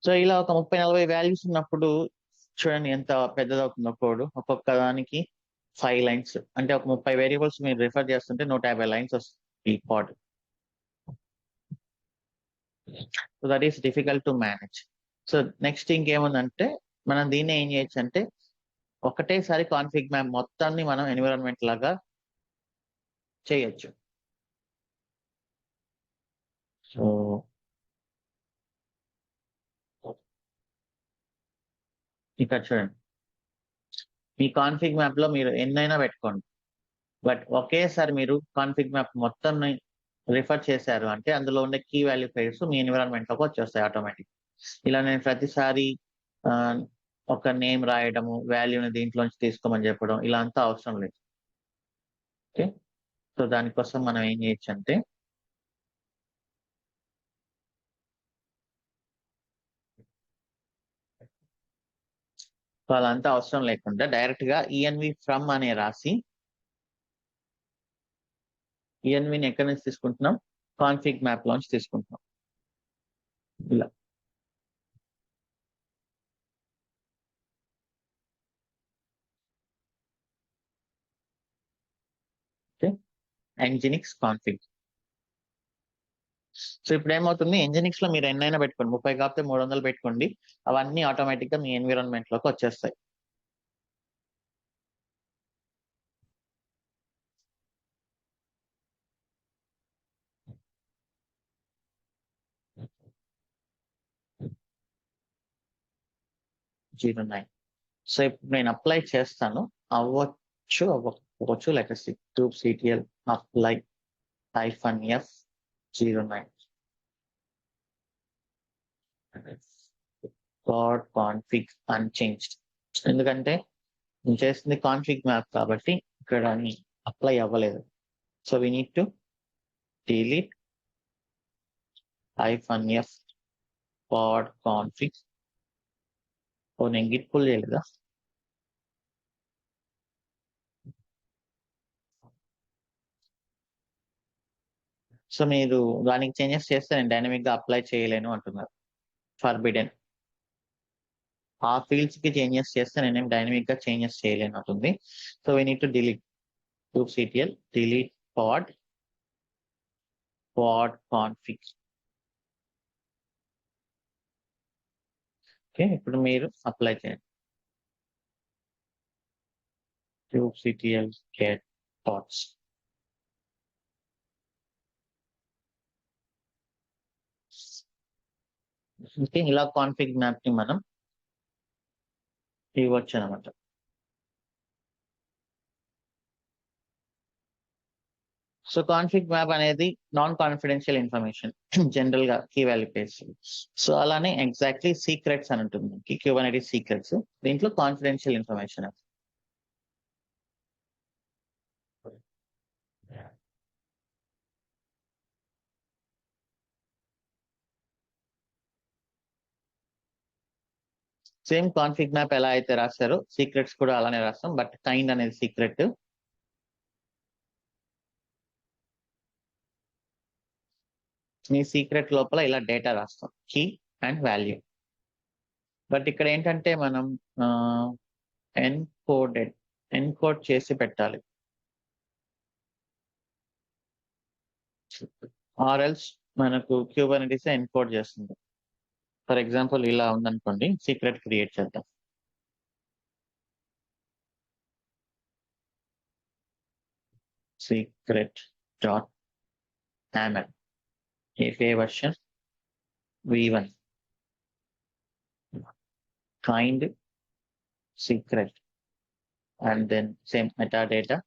సో ఇలా ఒక 30-40 వాల్యూస్ ఉన్నప్పుడు చూడండి ఎంత పెద్దదవుతుందో కోడ్. ఒక్కొక్క దానికి 5 లైన్స్ అంటే ఒక 30 వేరియబుల్స్ మీరు రిఫర్ చేస్తుంటే 150 లైన్స్ వస్తుంది ఈ కోడ్. So that is difficult to manage. So next ఇంకేముందంటే మనం దీన్ని ఏం చేయొచ్చు అంటే ఒకటేసారి కాన్ఫిగ్ మ్యాప్ మొత్తాన్ని మనం ఎన్విరాన్మెంట్ లాగా చేయొచ్చు. సో ఇక్కడ చూడండి మీ కాన్ఫిగ్ మ్యాప్ లో మీరు ఎన్నైనా పెట్టుకోండి, బట్ ఒకేసారి మీరు కాన్ఫిగ్ మ్యాప్ మొత్తం రిఫర్ చేశారు అంటే అందులో ఉండే కీ వాల్యూ పేర్స్ మీ ఎన్విరాన్మెంట్ లోకి వచ్చేస్తాయి ఆటోమేటిక్. ఇలా నేను ప్రతిసారి ఆ, ఒక నేమ్ రాయడము, వాల్యూని దీంట్లోంచి తీసుకోమని చెప్పడం ఇలా అంతా అవసరం లేదు. ఓకే, సో దానికోసం మనం ఏం చేయొచ్చు అంటే వాళ్ళంతా అవసరం లేకుండా డైరెక్ట్ గా ఈఎన్వి ఫ్రమ్ అనే రాసి ఈఎన్విని ఎక్కడి నుంచి తీసుకుంటున్నాం, కాన్ఫిగ్ మ్యాప్ లోంచి తీసుకుంటున్నాం. ఇలా ఎంజినిక్స్ కాన్ఫిగ్. సో ఇప్పుడు ఏమవుతుంది, ఎంజినిక్స్ లో మీరు ఎన్నైనా పెట్టుకోండి, 30 కాకపోతే 300 పెట్టుకోండి, అవన్నీ ఆటోమేటిక్ గా మీ ఎన్విరాన్మెంట్ లోకి వచ్చేస్తాయి. Zero nine. సో ఇప్పుడు నేను అప్లై చేస్తాను, అవ్వచ్చు let see kube CTL apply -f 09 got config unchanged. ఎందుకంటే నేను చేస్తుంది కాన్ఫిగ్ మ్యాప్ కాబట్టి ఇక్కడ అప్లై అవ్వలేదు. So we need to delete -f got config. ఓ నేను గిట్ పుల్ చేయలేదా? సో మీరు దానికి చేంజెస్ చేస్తే నేను డైనమిక్ గా అప్లై చేయలేను అంటున్నారు. ఫర్బిడెన్. ఆ ఫీల్డ్స్ కి చేంజెస్ చేస్తే నేనేం డైనమిక్ గా చేంజెస్ చేయలేను అంటుంది. So we need to delete kubectl delete pod config. Okay, ఇప్పుడు మీరు అప్లై చేయండి kubectl get pods. ఓకే, ఇలా కాన్ఫిగ్ మ్యాప్ ని మనం ఇవ్వచ్చు అనమాట. సో కాన్ఫిగ్ మ్యాప్ అనేది నాన్ కాన్ఫిడెన్షియల్ ఇన్ఫర్మేషన్ జనరల్ గా కీ వాల్యూ పేర్స్. సో అలానే ఎగ్జాక్ట్లీ సీక్రెట్స్ అని ఉంటుంది, క్యూబర్నెటిస్ సీక్రెట్స్, దీంట్లో confidential information. Same config map ఎలా అయితే రాస్తారో సీక్రెట్స్ కూడా అలానే రాస్తాం, బట్ కైండ్ అనేది సీక్రెట్. మీ సీక్రెట్ లోపల ఇలా డేటా రాస్తాం, కీ అండ్ వాల్యూ. బట్ ఇక్కడ ఏంటంటే మనం ఎన్కోడ్ చేసి పెట్టాలి, ఆర్ఎల్స్ మనకు క్యూబర్నెటిస్ ఎన్కోడ్ చేస్తుంది. ఫర్ ఎగ్జాంపుల్ ఇలా ఉందనుకోండి, సీక్రెట్ క్రియేట్ చేద్దాం. Secret dot YAML API version v1 kind secret and then same metadata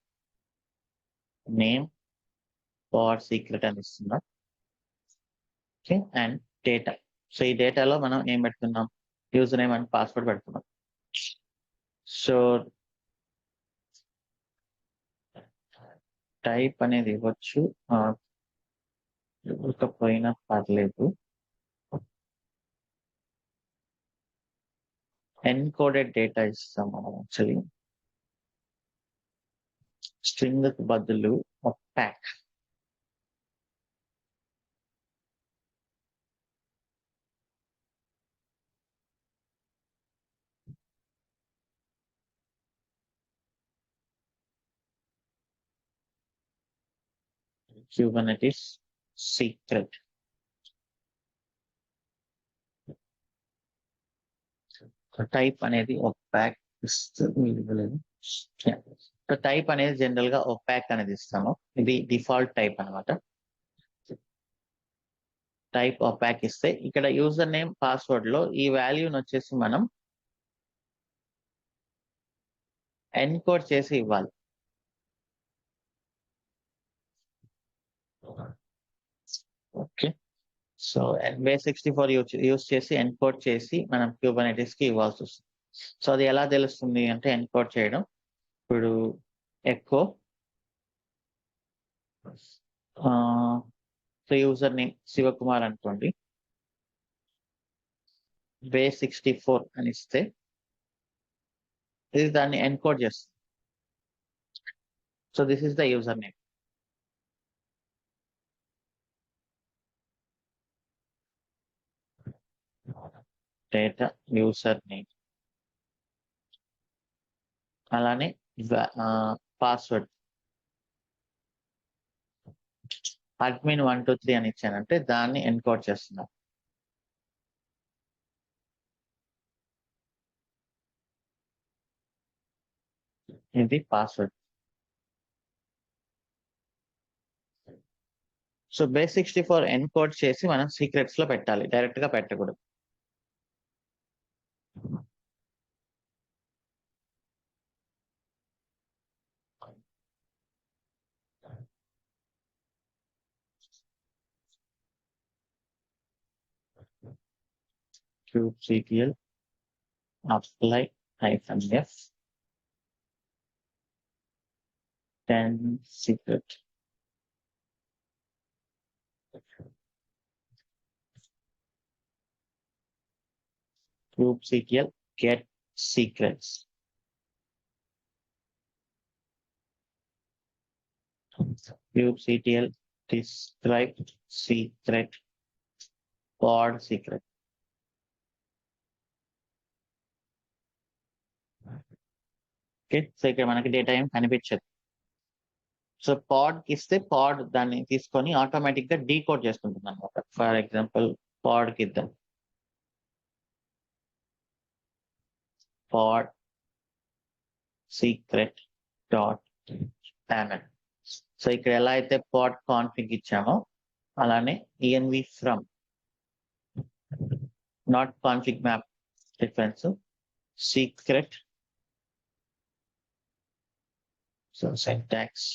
name for secret అని ఇస్తున్నాం. Okay, and data. సో ఈ డేటాలో మనం ఏం పెడుతున్నాం, యూజర్ నేమ్ అండ్ పాస్వర్డ్ పెడుతున్నాం. సో టైప్ అనేది ఇవ్వచ్చు, ఇవ్వకపోయినా పర్లేదు. ఎన్కోడెడ్ డేటా ఇస్తాం మనం యాక్చువల్లీ, స్ట్రింగ్ బదులు ఒక ప్యాక్. Kubernetes secret. టైప్ అనేది opaque ఇస్తుంది. టైప్ అనేది జనరల్ గా opaque అనేది ఇస్తాము. ఇది డిఫాల్ట్ టైప్ అన్నమాట. టైప్ opaque ఇస్తే ఇక్కడ యూజర్ నేమ్ పాస్వర్డ్ లో ఈ వాల్యూని వచ్చేసి మనం ఎన్కోడ్ చేసి ఇవ్వాలి. ఓకే, సో base64 యూజ్ చేసి ఎన్కోడ్ చేసి మనం Kubernetes కి ఇవ్వాల్సి వస్తుంది. సో అది ఎలా తెలుస్తుంది అంటే ఎన్కోడ్ చేయడం. ఇప్పుడు ఎకో యూజర్ నేమ్ శివకుమార్ అనుకోండి, base64 అని ఇస్తే ఇది దాన్ని ఎన్కోడ్ చేస్తుంది. So this is the user name. Data user name, అలానే పాస్వర్డ్ admin 123 అని ఇచ్చానంటే దాన్ని ఎన్కోడ్ చేస్తున్నాం. ఇది పాస్వర్డ్. సో base64 ఎన్కోడ్ చేసి మనం సీక్రెట్స్ లో పెట్టాలి, డైరెక్ట్ గా పెట్టకూడదు. kubectl apply -f 10 secret. kubectl get secrets. kubectl describe secret pod secret. Okay, so ఇక్కడ మనకి డేటా ఏం కనిపించదు. సో పాడ్ కి ఇస్తే పాడ్ దాన్ని తీసుకొని ఆటోమేటిక్ గా డీకోడ్ చేసుకుంటుంది అనమాట. ఫర్ ఎగ్జాంపుల్ పాడ్ కి ఇద్దాం, పాడ్ సీక్రెట్ డాట్ యామెల్. సో ఇక్కడ ఎలా అయితే పాడ్ కాన్ఫిగ్ ఇచ్చామో అలానే env from not config map difference secret. So syntax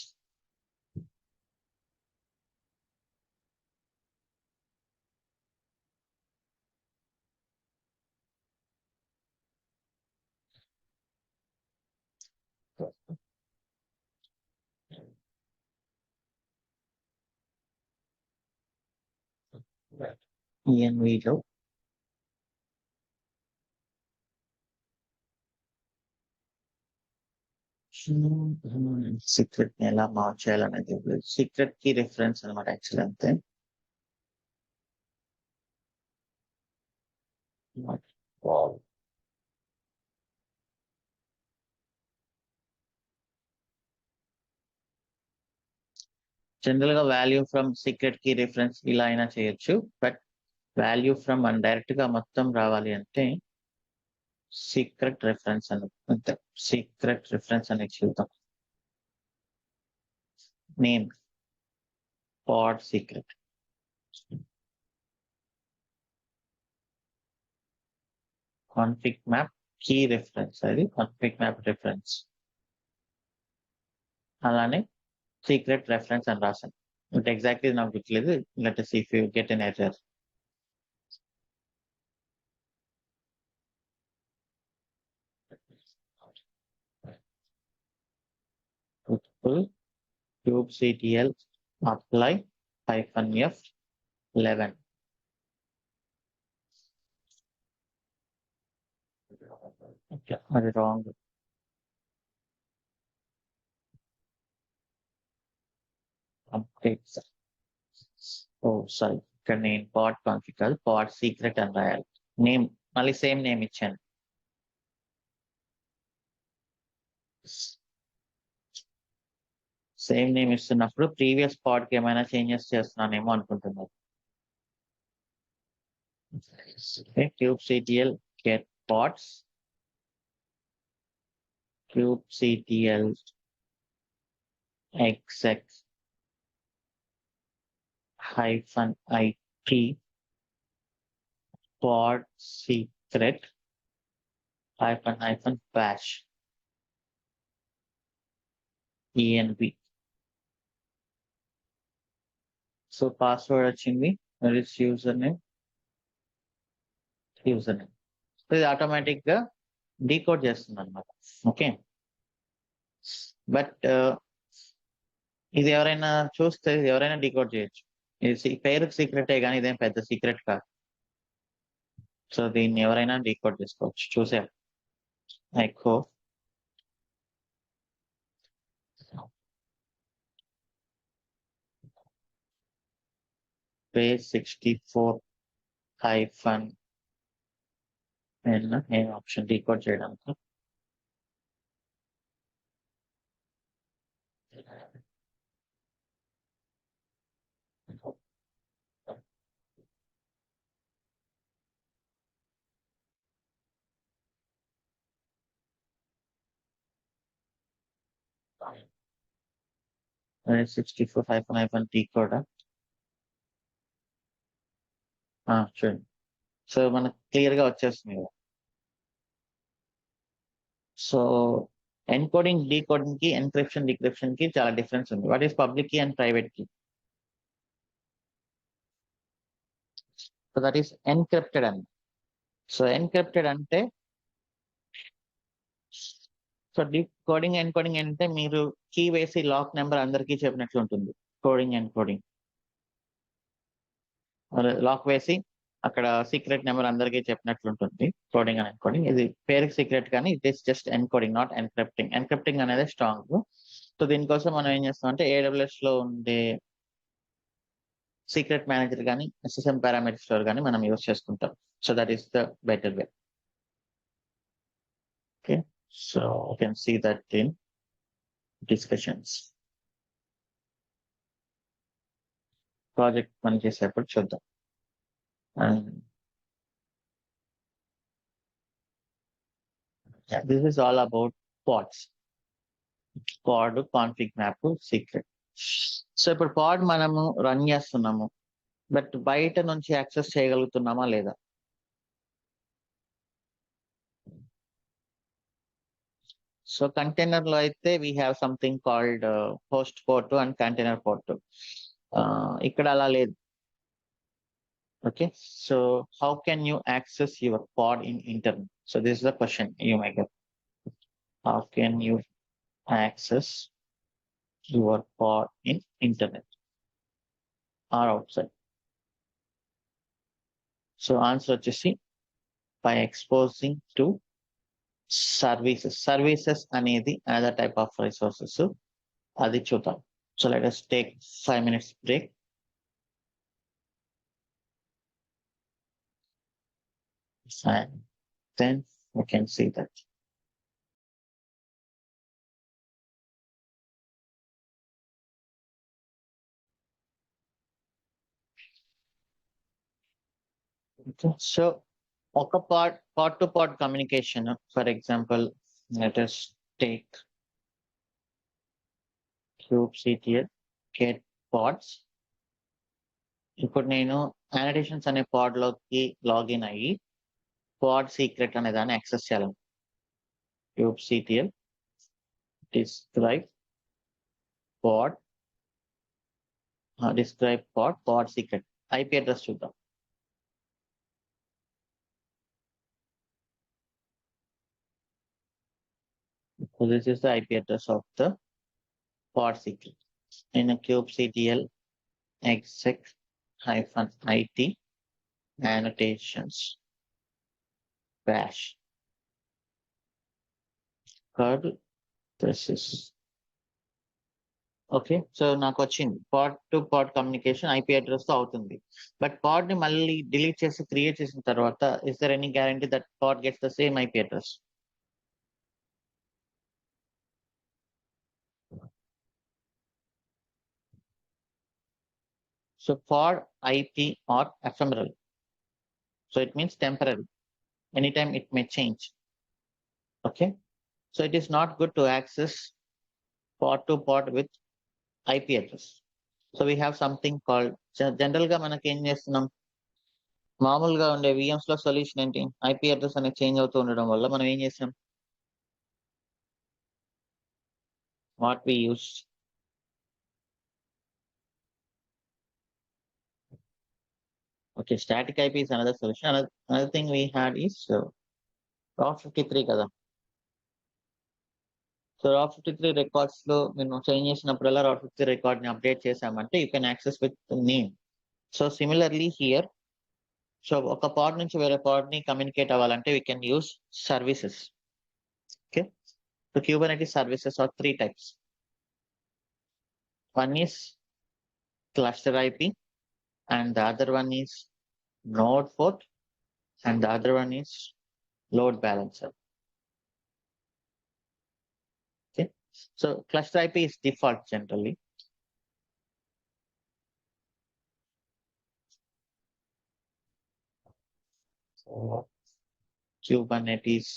env లో సీక్రెట్ ని ఎలా మార్చేయాలనేది సీక్రెట్ కి రిఫరెన్స్ అనమాట. యాక్చువల్ అంతే. జనరల్ గా వాల్యూ ఫ్రమ్ సీక్రెట్ కి రిఫరెన్స్ ఇలా అయినా చేయొచ్చు, బట్ వాల్యూ ఫ్రమ్ అని డైరెక్ట్ గా మొత్తం రావాలి అంటే సీక్రెట్ రిఫరెన్స్ అని అంతే. సీక్రెట్ రిఫరెన్స్ అనేది చూద్దాం. Name pod secret, config map key reference, అది కాన్ఫిగ్ మ్యాప్ రిఫరెన్స్, అలానే సీక్రెట్ రెఫరెన్స్ అని రాశాను. బట్ ఎగ్జాక్ట్లీ నాకు గుర్తులేదు. Let us see if you get an error. kubectl apply -f 11. Okay, అది రాంగ్. అప్డేట్స్. ఓ సారీ, ఇక్కడ నేను పాడ్ కాన్ఫిగ్ కాదు, పాడ్ సీక్రెట్ అని రాయాలి. నేమ్ మళ్ళీ సేమ్ నేమ్ ఇచ్చాను. సేమ్ నేమ్ ఇస్తున్నప్పుడు ప్రీవియస్ పాడ్ కి ఏమైనా చేంజెస్ చేస్తున్నానేమో అనుకుంటున్నారు. kubectl get pods, kubectl exec hyphen it pod secret hyphen bash env. So password వచ్చింది, యూజర్ నేమ్. ఇది ఆటోమేటిక్ గా డీకోడ్ చేస్తుంది అనమాట. ఓకే, బట్ ఇది ఎవరైనా చూస్తే ఎవరైనా డీకోడ్ చేయొచ్చు. ఇది పేరుకి సీక్రెటే కానీ ఇదేం పెద్ద సీక్రెట్ కాదు. సో దీన్ని ఎవరైనా డీకోడ్ చేసుకోవచ్చు. చూసారు ఎకో పేజ్ 64 హైఫన్ నేను ఆప్షన్ డీకోడ్ చేయడానికి. పేజ్ 64 హైఫన్ డీకోడ్ చూడండి. సో మనకు క్లియర్ గా వచ్చేస్తుంది కదా. సో ఎన్కోడింగ్ డీకోడింగ్ కి, ఎన్క్రిప్షన్ డిక్రిప్షన్ కి చాలా డిఫరెన్స్ ఉంది. What is public key and private key? So that is encrypted అని. సో ఎన్క్రిప్టెడ్ అంటే, సో డీకోడింగ్ ఎన్కోడింగ్ అంటే మీరు కీ వేసి లాక్ నెంబర్ అందరికీ చెప్పినట్లు ఉంటుంది. కోడింగ్ ఎన్కోడింగ్, లాక్ వేసి అక్కడ సీక్రెట్ నెంబర్ అందరికీ చెప్పినట్లు ఉంటుంది. కోడింగ్ అండ్ ఎన్కోడింగ్ ఇది పేరుకి సీక్రెట్ కానీ it is just encoding, not encrypting. Encrypting అనేది స్ట్రాంగ్. సో దీనికోసం మనం ఏం చేస్తాం అంటే AWS లో ఉండే సీక్రెట్ మేనేజర్ కానీ SSM పారామీటర్ స్టోర్ కానీ మనం యూస్ చేసుకుంటాం. So that is the better way. Okay, so you can see that in discussions. Project పని చేసేప్పుడు చూద్దాం. This is all about pods. Pod, config map, secret. So ఇప్పుడు pod మనము run చేస్తున్నాము, but బయట నుంచి యాక్సెస్ చేయగలుగుతున్నామా లేదా? సో కంటైనర్ లో అయితే we have something called host port and container port. ఇక్కడ అలా లేదు. Okay, so how can you access your pod in internet? So this is the question you may get. How can you access your pod in internet or outside? So answer వచ్చేసి by exposing to services అనేది another type of resources. అది చూద్దాం. So let us take 5 minutes break. And then we can see that. Okay. So ఒక part to part communication, for example, let us take kubectl get pods. ఇప్పుడు నేను annotations అనే పాడ్ లోకి login అయ్యి పాడ్ secret అనే దాన్ని యాక్సెస్ చేయాలి. kubectl describe pod secret IP address చూద్దాం. So this is the IP address of the pod secret in a kubectl exec hyphen it annotations bash curl. This is okay. So నాకు వచ్చింది pod to pod communication IP address తో అవుతుంది. But పాడ్ ని మళ్ళీ delete చేసి create చేసిన తర్వాత is there any guarantee that pod gets the same IP address? So pod, IP, or ephemeral. So it means temporary. Anytime it may change. Okay. So it is not good to access pod to pod with IP address. So we have something called general గా మనకి ఏం చేస్తున్నాం, మామూలుగా ఉండే VMs లో solution ఏంటి, IP address అనేది change అవుతూ ఉండడం వల్ల మనం ఏం చేసాం, what we use, okay, static IP is another solution. Another thing we had is Route 53 కదా. సో Route 53 రికార్డ్స్ లో నేను చేంజ్ చేసినప్పుడల్లా Route 53 రికార్డ్ ని అప్డేట్ చేసామంటే you can access with name. So similarly here, so ఒక పాడ్ నుంచి వేరే పాడ్ ని కమ్యూనికేట్ అవ్వాలంటే we can use services. Okay. So Kubernetes services are three types. One is cluster IP, and the other one is node port, and the other one is load balancer. Okay. So cluster IP is default generally. So Kubernetes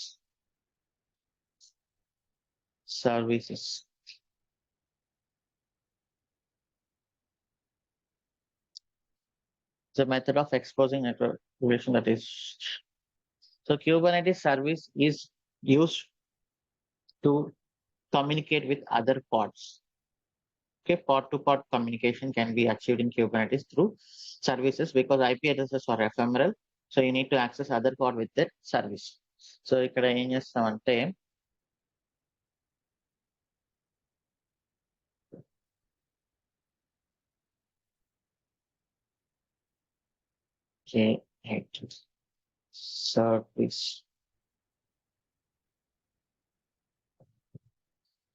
services. The method of exposing network relation, that is, so Kubernetes service is used to communicate with other pods. Okay, pod to pod communication can be achieved in Kubernetes through services because IP addresses are ephemeral. So you need to access other pod with that service. So ఇక్కడ ఏం చేస్తామంటే service.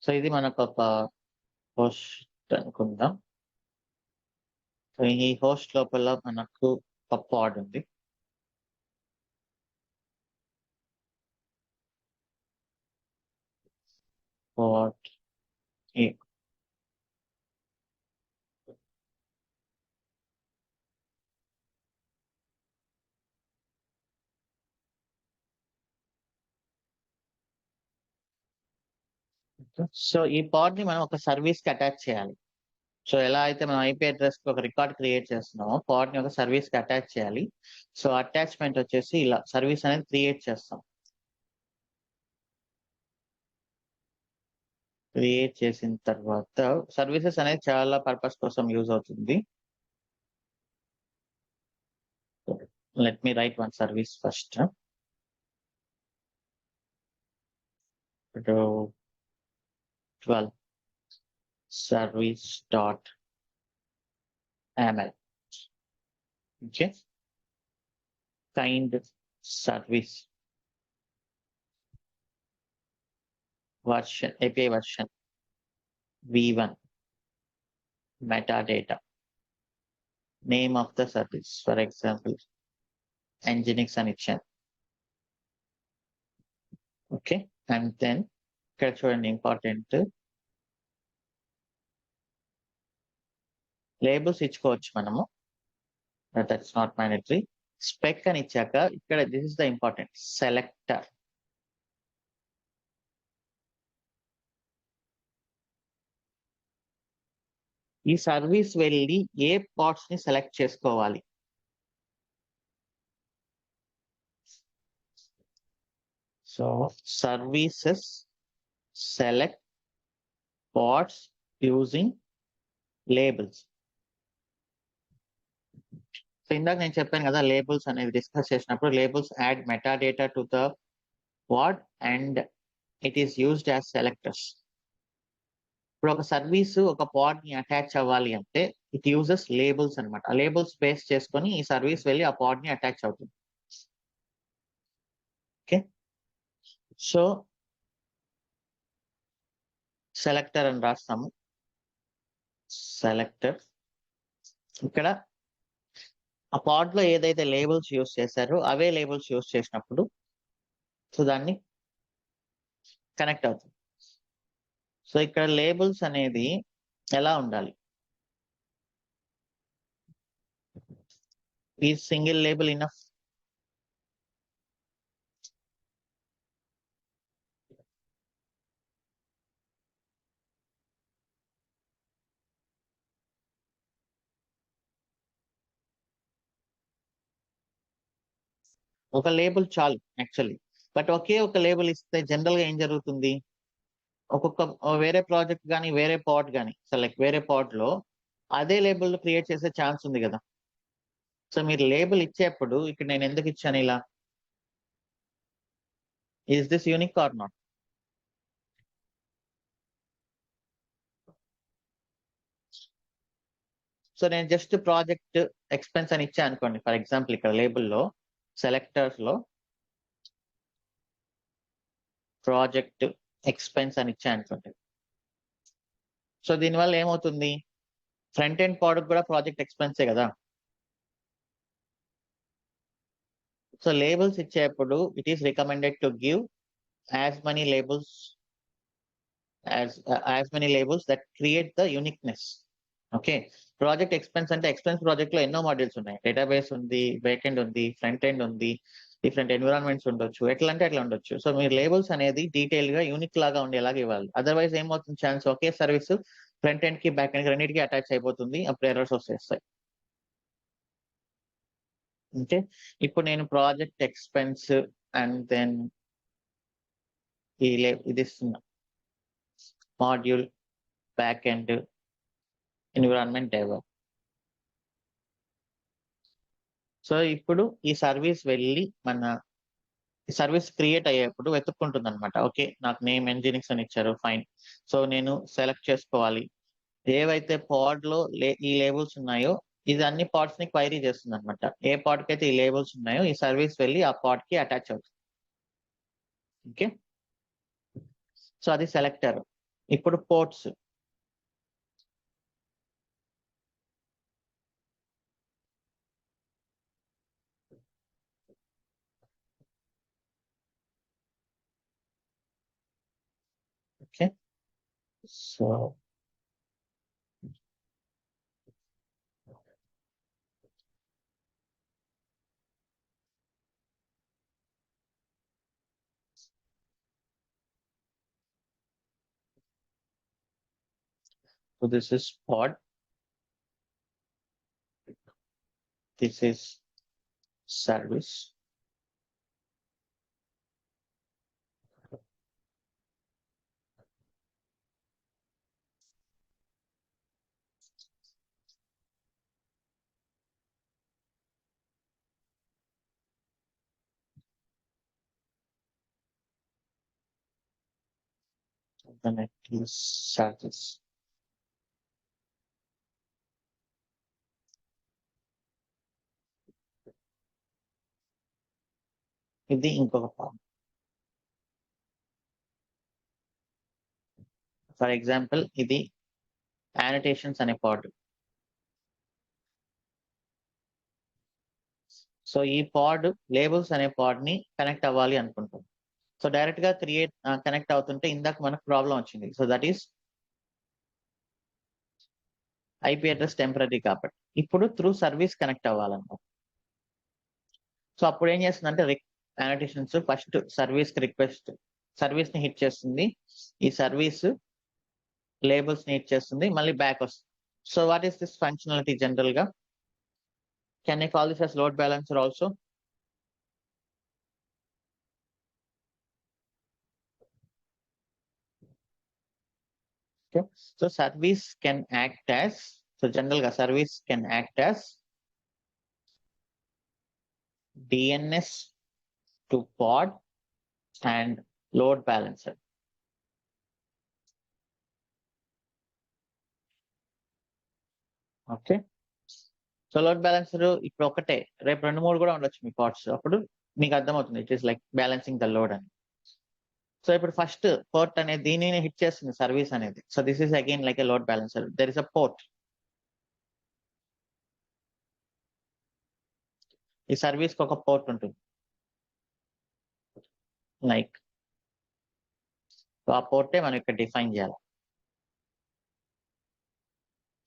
So ఇది మనకు ఒక host అనుకుందాం. So ఈ host లోపల మనకు ఒక పాడ్ ఉంది. పాడ్ A. సో ఈ పాడ్ ని మనం ఒక సర్వీస్ కి అటాచ్ చేయాలి. సో ఎలా అయితే మనం ఐపీ అడ్రస్ కి ఒక రికార్డ్ క్రియేట్ చేస్తున్నామో పాడ్ ని ఒక సర్వీస్ కి అటాచ్ చేయాలి. సో అటాచ్మెంట్ వచ్చేసి ఇలా సర్వీస్ అనేది క్రియేట్ చేస్తాం. క్రియేట్ చేసిన తర్వాత సర్వీసెస్ అనేది చాలా పర్పస్ కోసం యూజ్ అవుతుంది. Let me right one service first. 12 service.ml. Okay. Kind service version, API version v1, metadata, name of the service, for example, Nginx అని ఇచ్చాను. ఓకే. అండ్ దెన్ ఇక్కడ చూడండి ఇంపార్టెంట్ లేబుల్స్ ఇచ్చుకోవచ్చు మనము, దట్స్ నాట్ మ్యాండేటరీ. స్పెక్ అని ఇచ్చాక ఇక్కడ this is the important selector. ఈ సర్వీస్ వెళ్ళి ఏ పార్ట్స్ ని సెలెక్ట్ చేసుకోవాలి. So services select pods using labels. So ఇందాక నేను చెప్పాను కదా, లేబుల్స్ అనేవి డిస్కస్ చేసినప్పుడు labels add metadata to the pod and it is used as selectors. ఇప్పుడు ఒక సర్వీస్ ఒక పాడ్ ని అటాచ్ అవ్వాలి అంటే ఇట్ యూజెస్ లేబుల్స్ అనమాట. ఆ లేబుల్స్ బేస్ చేసుకొని ఈ సర్వీస్ వెళ్ళి ఆ పాడ్ ని అటాచ్ అవుతుంది. ఓకే. సో సెలెక్టర్ అని రాస్తాము. సెలెక్టర్ ఇక్కడ ఆ పాడ్ లో ఏదైతే లేబుల్స్ యూజ్ చేశారో అవే లేబుల్స్ యూజ్ చేసినప్పుడు సో దాన్ని కనెక్ట్ అవుతుంది. సో ఇక్కడ లేబుల్స్ అనేది ఎలా ఉండాలి, Is single label enough? ఒక లేబుల్ చాలు యాక్చువల్లీ. బట్ ఒకే ఒక లేబుల్ ఇస్తే జనరల్ గా ఏం జరుగుతుంది, ఒక్కొక్క వేరే ప్రాజెక్ట్ కానీ వేరే పార్ట్ కానీ లైక్ వేరే పార్ట్ లో అదే లేబుల్ క్రియేట్ చేసే ఛాన్స్ ఉంది కదా. సో మీరు లేబుల్ ఇచ్చేప్పుడు ఇక్కడ నేను ఎందుకు ఇచ్చాను ఇలా, is this unique or not? So నేను జస్ట్ ప్రాజెక్ట్ ఎక్స్పెన్స్ అని ఇచ్చా అనుకోండి, ఫర్ ఎగ్జాంపుల్ ఇక్కడ లేబుల్లో సెలెక్టర్స్ లో ప్రాజెక్ట్ ఎక్స్పెన్స్ అని ఇచ్చా అనుకోండి. సో దీనివల్ల ఏమవుతుంది, ఫ్రంట్ ఎండ్ పార్ట్ కూడా ప్రాజెక్ట్ ఎక్స్పెన్సే కదా. సో లేబుల్స్ ఇచ్చేప్పుడు it is recommended to give as many labels as many labels that create the uniqueness. Okay, project expense అంటే ఎక్స్పెన్స్ ప్రాజెక్ట్ లో ఎన్నో మాడ్యూల్స్ ఉన్నాయి, డేటాబేస్ ఉంది, బ్యాక్ ఎండ్ ఉంది, ఫ్రంట్ ఎండ్ ఉంది, డిఫరెంట్ ఎన్విరాన్మెంట్స్ ఉండొచ్చు, ఎట్లా అంటే అట్లా ఉండొచ్చు. సో మీరు లేబుల్స్ అనేది డీటెయిల్ గా యూనిక్ లాగా ఉండేలాగా ఇవ్వాలి. అదర్వైజ్ ఏమవుతుంది, ఛాన్స్ ఒకే సర్వీస్ ఫ్రంట్ ఎండ్ కి బ్యాక్ ఎండ్ కి రెండింటికి అటాచ్ అయిపోతుంది, అప్పుడు ఎర్రర్స్ వచ్చేస్తాయి. అంటే ఇప్పుడు నేను ప్రాజెక్ట్ ఎక్స్పెన్స్ అండ్ దెన్ ఇది ఇస్తున్నా, module back end environment develop. So ఇప్పుడు ఈ సర్వీస్ వెళ్ళి మన సర్వీస్ క్రియేట్ అయ్యేప్పుడు వెతుక్కుంటుంది అనమాట. ఓకే, నాకు నేమ్ ఎంజినిక్స్ అని ఇచ్చారు, ఫైన్. సో నేను సెలెక్ట్ చేసుకోవాలి ఏవైతే పాడ్ లో ఈ లేబుల్స్ ఉన్నాయో, ఇది అన్ని పార్ట్స్ ని క్వైరీ చేస్తుంది అనమాట. ఏ పార్ట్ కి అయితే ఈ లేబుల్స్ ఉన్నాయో ఈ సర్వీస్ వెళ్ళి ఆ పార్ట్ కి అటాచ్ అవుతుంది. ఓకే, సో అది సెలెక్టర్. ఇప్పుడు ports. Okay, so this is pod, this is service. Then it is service. ఇది ఇంకొక పార్ట్. ఫర్ ఎగ్జాంపుల్ ఇది యానిటేషన్స్ అనే పార్ట్. సో ఈ పాడ్ లేబుల్స్ అనే పాడ్ ని కనెక్ట్ అవ్వాలి అనుకుంటాం. సో డైరెక్ట్ గా కనెక్ట్ అవుతుంటే ఇందాక మనకు ప్రాబ్లం వచ్చింది. So that is IP address temporary కాబట్టి ఇప్పుడు త్రూ సర్వీస్ కనెక్ట్ అవ్వాలన్నమాట. సో అప్పుడు ఏం చేస్తుందంటే యానిటేషన్స్ ఫస్ట్ సర్వీస్ కి రిక్వెస్ట్, సర్వీస్ ని హిట్ చేస్తుంది, ఈ సర్వీస్ లేబుల్స్ ని హిట్ చేస్తుంది, మళ్ళీ బ్యాక్ వస్తుంది. So what is this functionality general గా? Can I call this as load balancer also? Okay, so service can act as, so general గా service can act as DNS to pod and load balancer. Okay, so load balancer ఇప్పుడు ఒకటే, రేపు 2-3 కూడా ఉండొచ్చు మీ parts, అప్పుడు మీకు అర్థమవుతుంది it is like balancing the load అని. సో ఇప్పుడు ఫస్ట్ పోర్ట్ అనేది దీనిని హిట్ చేస్తుంది సర్వీస్ అనేది. So this is again like a load balancer. There is a port, ఈ సర్వీస్ కి ఒక పోర్ట్ ఉంటుంది లైక్. సో ఆ పోర్టే మనం ఇక్కడ డిఫైన్ చేయాలి.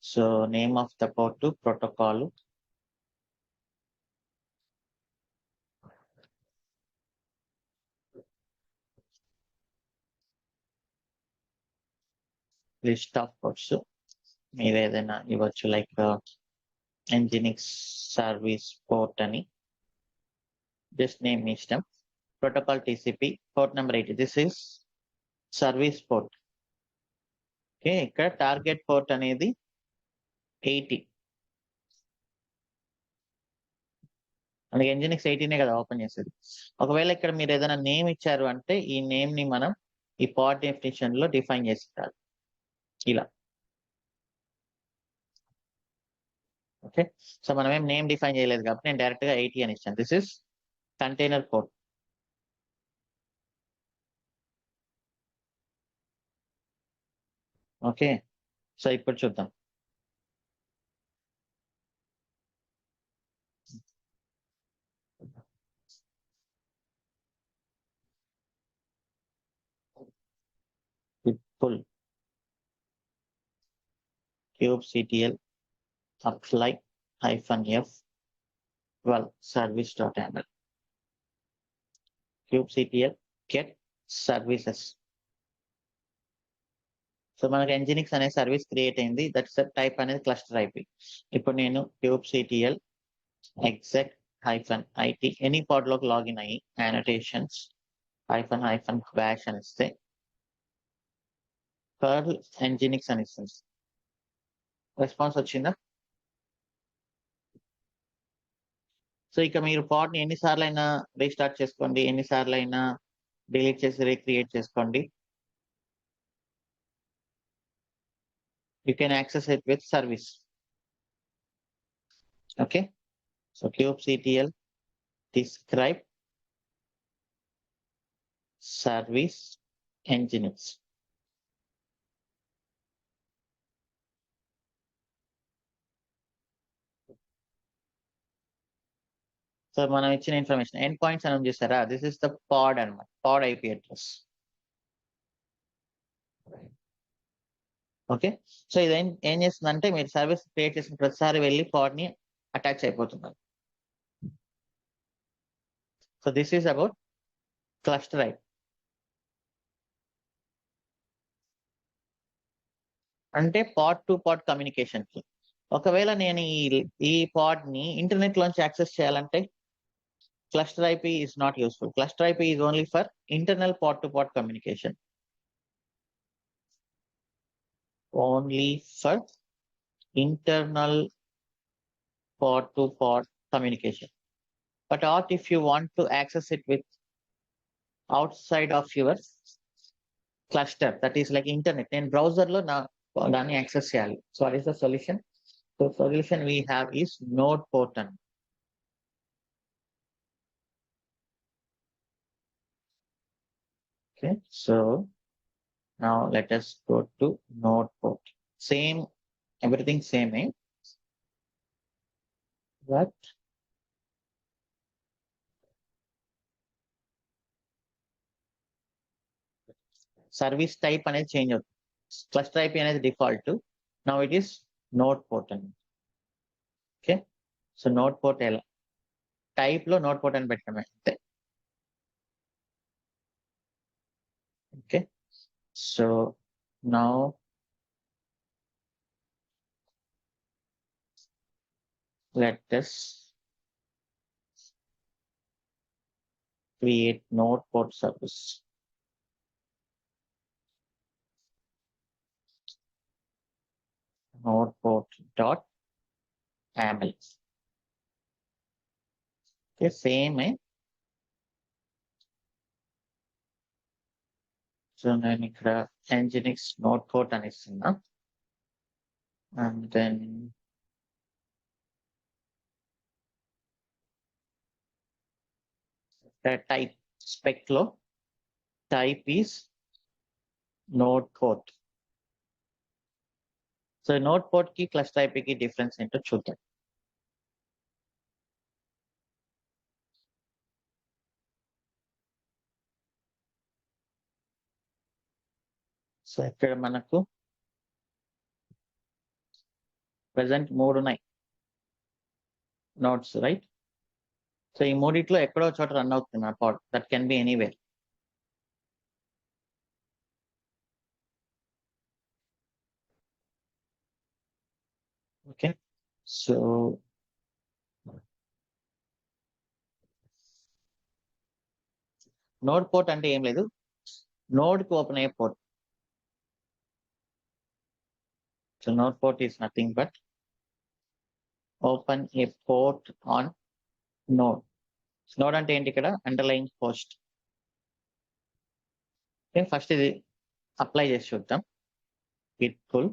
So name of the port protocol list of ports మీరు ఏదైనా ఇవ్వచ్చు, లైక్ Nginx సర్వీస్ పోర్ట్ అని జస్ట్ నేమ్ మీ ఇష్టం. Protocol TCP port number 80, this is service port. Okay, ఇక్కడ టార్గెట్ పోర్ట్ అనేది 80. అందుకే Nginx 18 కదా ఓపెన్ చేసేది. ఒకవేళ ఇక్కడ మీరు ఏదైనా నేమ్ ఇచ్చారు అంటే ఈ నేమ్ ని మనం ఈ పార్ట్ డెఫినిషన్ లో డిఫైన్ చేస్తారు ఇలా. ఓకే, సో మనం ఏం నేమ్ డిఫైన్ చేయలేదు కాబట్టి నేను డైరెక్ట్ గా 80 అని ఇచ్చాను. This is container port. Okay, so ఇప్పుడు చూద్దాం. Full kubectl apply -f 12 service.yaml kubectl get services. So మనకి Nginx అనే సర్వీస్ క్రియేట్ అయింది. దట్స్ టైప్ అనేది క్లస్టర్ IP. ఇప్పుడు నేను kubectl exec -it ఎనీ పాడ్ లోకి లాగిన్ అయ్యి annotations -bash అని ఇస్తే perl Nginx అని ఇస్తుంది. రెస్పాన్స్ వచ్చిందా? సో ఇక మీరు పాడ్ ని ఎన్నిసార్లు అయినా రీస్టార్ట్ చేసుకోండి, ఎన్నిసార్లు అయినా డిలీట్ చేసి రీక్రియేట్ చేసుకోండి. You can access it with service. Okay, so kubectl describe service Nginx. So మనం ఇచ్చిన ఇన్ఫర్మేషన్ ఎండ్ పాయింట్స్ అని చూసారా, దిస్ ఇస్ ద పాడ్ అన్నమాట, పాడ్ IP అడ్రస్. ఓకే, సో ఇది ఏం చేస్తుందంటే మీరు సర్వీస్ క్రియేట్ చేసిన ప్రతిసారి వెళ్ళి పాడ్ ని అటాచ్ అయిపోతున్నారు. So this is about cluster IP. అంటే పాడ్ టు పాడ్ కమ్యూనికేషన్ కి. ఒకవేళ నేను ఈ పాడ్ ని ఇంటర్నెట్ లోంచి యాక్సెస్ చేయాలంటే cluster IP is not useful. Cluster IP is only for internal pod-to-pod communication. Only for internal pod-to-pod communication. But what if you want to access it with outside of your cluster, that is like internet and browser lo na dani access cheyali. So what is the solution? So solution we have is node port. Okay, so now let us go to node port. Same, everything same, eh? But service type అనేది change అవుతుంది. Cluster IP అనేది default, now it is node port అని. Okay, so node port ఎలా type లో node port అని పెట్టడమే అంతే. Okay, so now let us create node port service. Node port dot YAML. Okay, same, eh? So నేను ఇక్కడ Nginx node port అని ఇస్తున్నా, and then type spec లో type is node port. So node port కి cluster IP కి difference ఏంటో చూద్దాం. So ఇక్కడ మనకు ప్రెసెంట్ 3 ఉన్నాయి నోట్స్, రైట్? సో ఈ మూడిట్లో ఎక్కడో చోట రన్ అవుతుంది ఆ pod, that can be anywhere. So node port అంటే ఏం లేదు, నోడ్ కి ఓపెన్ అయ్యే port. So node port is nothing but open a port on node. Node అంటే ఏంటి, ఇక్కడ అండర్లైన్ పోస్ట్. ఫస్ట్ ఇది అప్లై చేసి చూద్దాం. git pull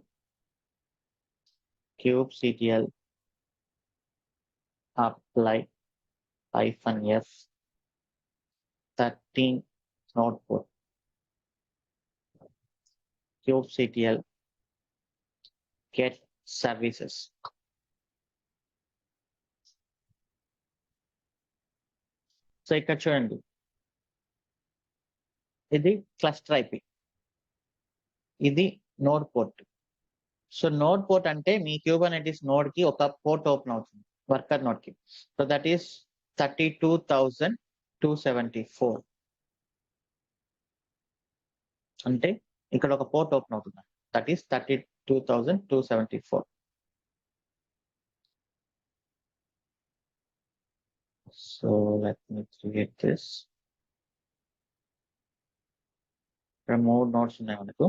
kubectl apply -f 13 node port kubectl get services. So ఇక్కడ చూడండి, ఇది క్లస్టర్ ఐపి, ఇది node port. So node port అంటే మీ క్యూబర్నెటిస్ నోడ్ కి ఒక పోర్ట్ ఓపెన్ అవుతుంది వర్కర్ నోడ్ కి. So that is 32,274. అంటే ఇక్కడ ఒక పోర్ట్ ఓపెన్ అవుతుంది, that is 32,274. So let me create this. ఇక్కడ 3 నోడ్స్ ఉన్నాయి మనకు.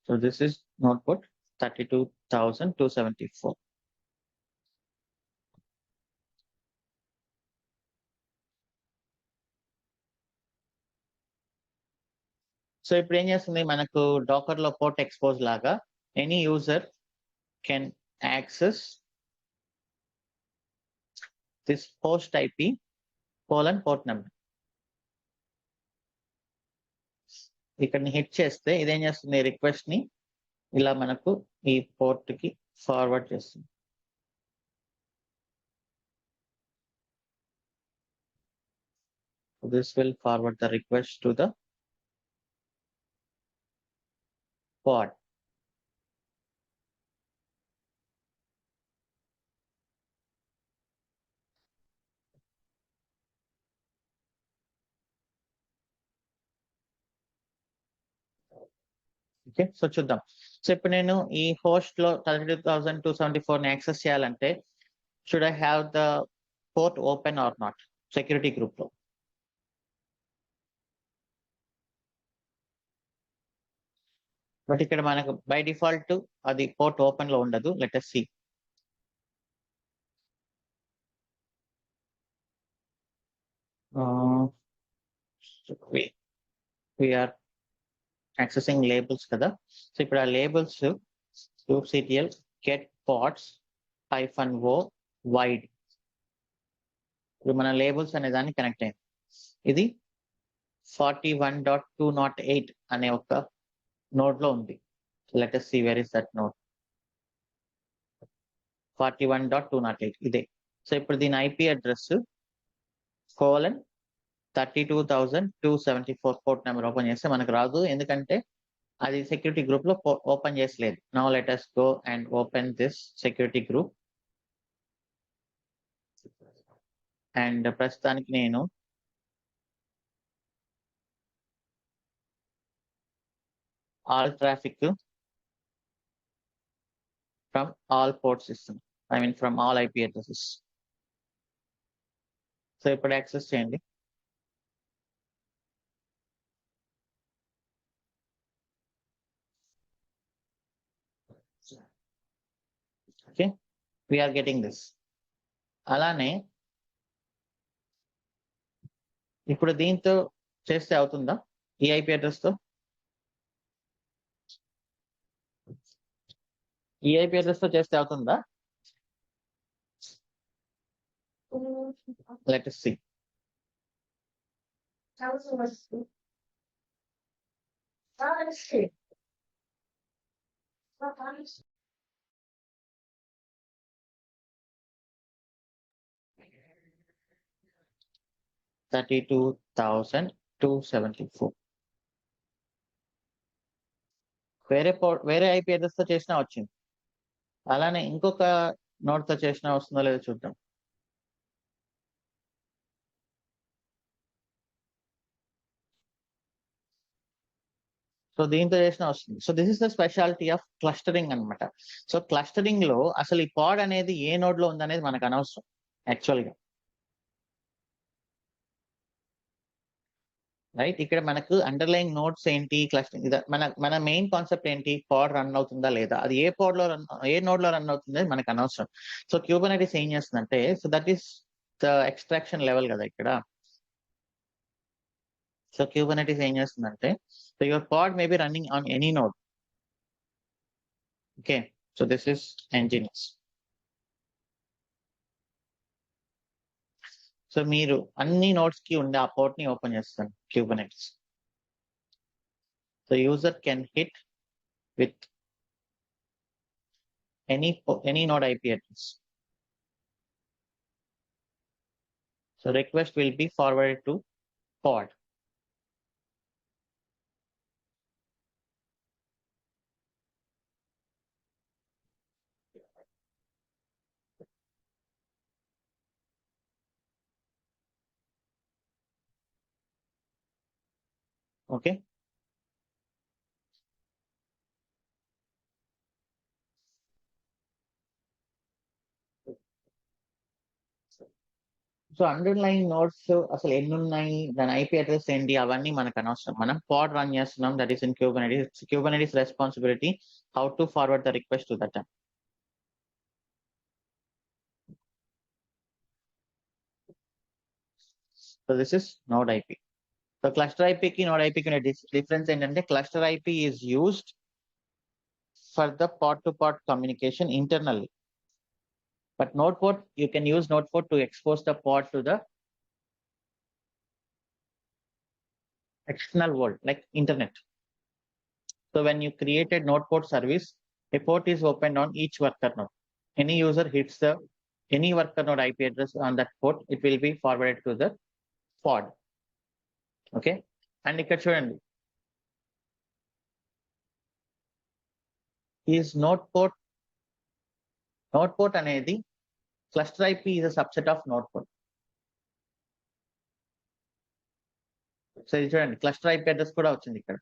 So this is node port 32,274. So ఇప్పుడు ఏం చేస్తుంది, మనకు డాకర్ లో పోర్ట్ ఎక్స్పోజ్ లాగా any user can access this post IP port number. ఇక్కడ హిట్ చేస్తే ఇదేం చేస్తుంది, రిక్వెస్ట్ ని ఇలా మనకు ఈ పోర్ట్ కి ఫార్వర్డ్ చేస్తుంది. This will forward the request to the pod. Okay, so చూద్దాం. సో ఇప్పుడు నేను ఈ హోస్ట్ లో 32,274 ని యాక్సెస్ చేయాలంటే should I have the port open or not security group లో. బట్ ఇక్కడ మనకు బై డిఫాల్ట్ అది పోర్ట్ ఓపెన్ లో ఉండదు. Let us see. We are accessing labels కదా. సో ఇప్పుడు ఆ labels kubectl get pods -o wide. ఇప్పుడు మన లేబుల్స్ అనే దాన్ని కనెక్ట్ అయింది. ఇది 41.208 అనే ఒక నోడ్ లో ఉంది. Let us see where is that node. 41.208 ఇదే. సో ఇప్పుడు దీని IP address :32,274 port number open చేస్తే మనకు రాదు, ఎందుకంటే అది సెక్యూరిటీ గ్రూప్ లో ఓపెన్ చేసలేదు. Now let us go and open this security group. అండ్ ప్రస్తుతానికి నేను all traffic from all port system, I mean from all IP addresses. So ఇప్పుడు యాక్సెస్ చేయండి. Okay, we are getting this. అలానే ఇప్పుడు దీంతో చేస్తే అవుతుందా ఈ ఐపీ అడ్రస్ తో? ఈ ఐపీ అడ్రస్ తో చేస్తే అవుతుందా? Let us see. $32,274. వేరే ఐపీ అడ్రస్ తో చేసినా వచ్చింది. అలానే ఇంకొక నోట్ తో చేసినా వస్తుందో లేదో చూద్దాం. సో దీంతో చేసిన వస్తుంది. So this is the speciality of clustering అన్నమాట. సో క్లస్టరింగ్ లో అసలు ఈ పాడ్ అనేది ఏ నోడ్ లో ఉందనేది మనకు అనవసరం యాక్చువల్ గా, రైట్. ఇక్కడ మనకు అండర్లైన్ నోట్స్ ఏంటి, క్లస్టరింగ్ మన మెయిన్ కాన్సెప్ట్ ఏంటి, పాడ్ రన్ అవుతుందా లేదా, అది ఏ పాడ్ లో ఏ నోడ్ లో రన్ అవుతుంది మనకు అనవసరం. సో క్యూబర్నెటిస్ ఏం చేస్తుందంటే, so that is the extraction level కదా ఇక్కడ. సో క్యూబర్నెటిస్ ఏం చేస్తుందంటే, so your pod may be running on any node. Okay, so this is Nginx. So మీరు అన్ని నోడ్స్ కి ఉండే ఆ పోర్ట్ ని ఓపెన్ చేస్తాను Kubernetes. So user can hit with any node IP address. So request will be forwarded to pod. Okay. So underline notes అసలు ఎన్ని ఉన్నాయి, దాని IP అడ్రస్ ఏంటి, అవన్నీ మనకు అనవసరం. మనం పాడ్ రన్ చేస్తున్నాం, that is in Kubernetes. Kubernetes responsibility how to forward the request to that. So this is node IP. So cluster IP కి నోడ్ IP కి డిఫరెన్స్ ఏంటంటే, cluster IP is used for the pod to pod communication internally, but node port, you can use node port to expose the pod to the external world like internet. So when you create a node port service, a port is opened on each worker node. Any user hits any worker node IP address on that port, it will be forwarded to the pod. Okay, and ఇక్కడ చూడండి, is node port అనేది cluster IP is a subset of node port. So ఇది చూడండి, cluster IP address కూడా వచ్చింది ఇక్కడ.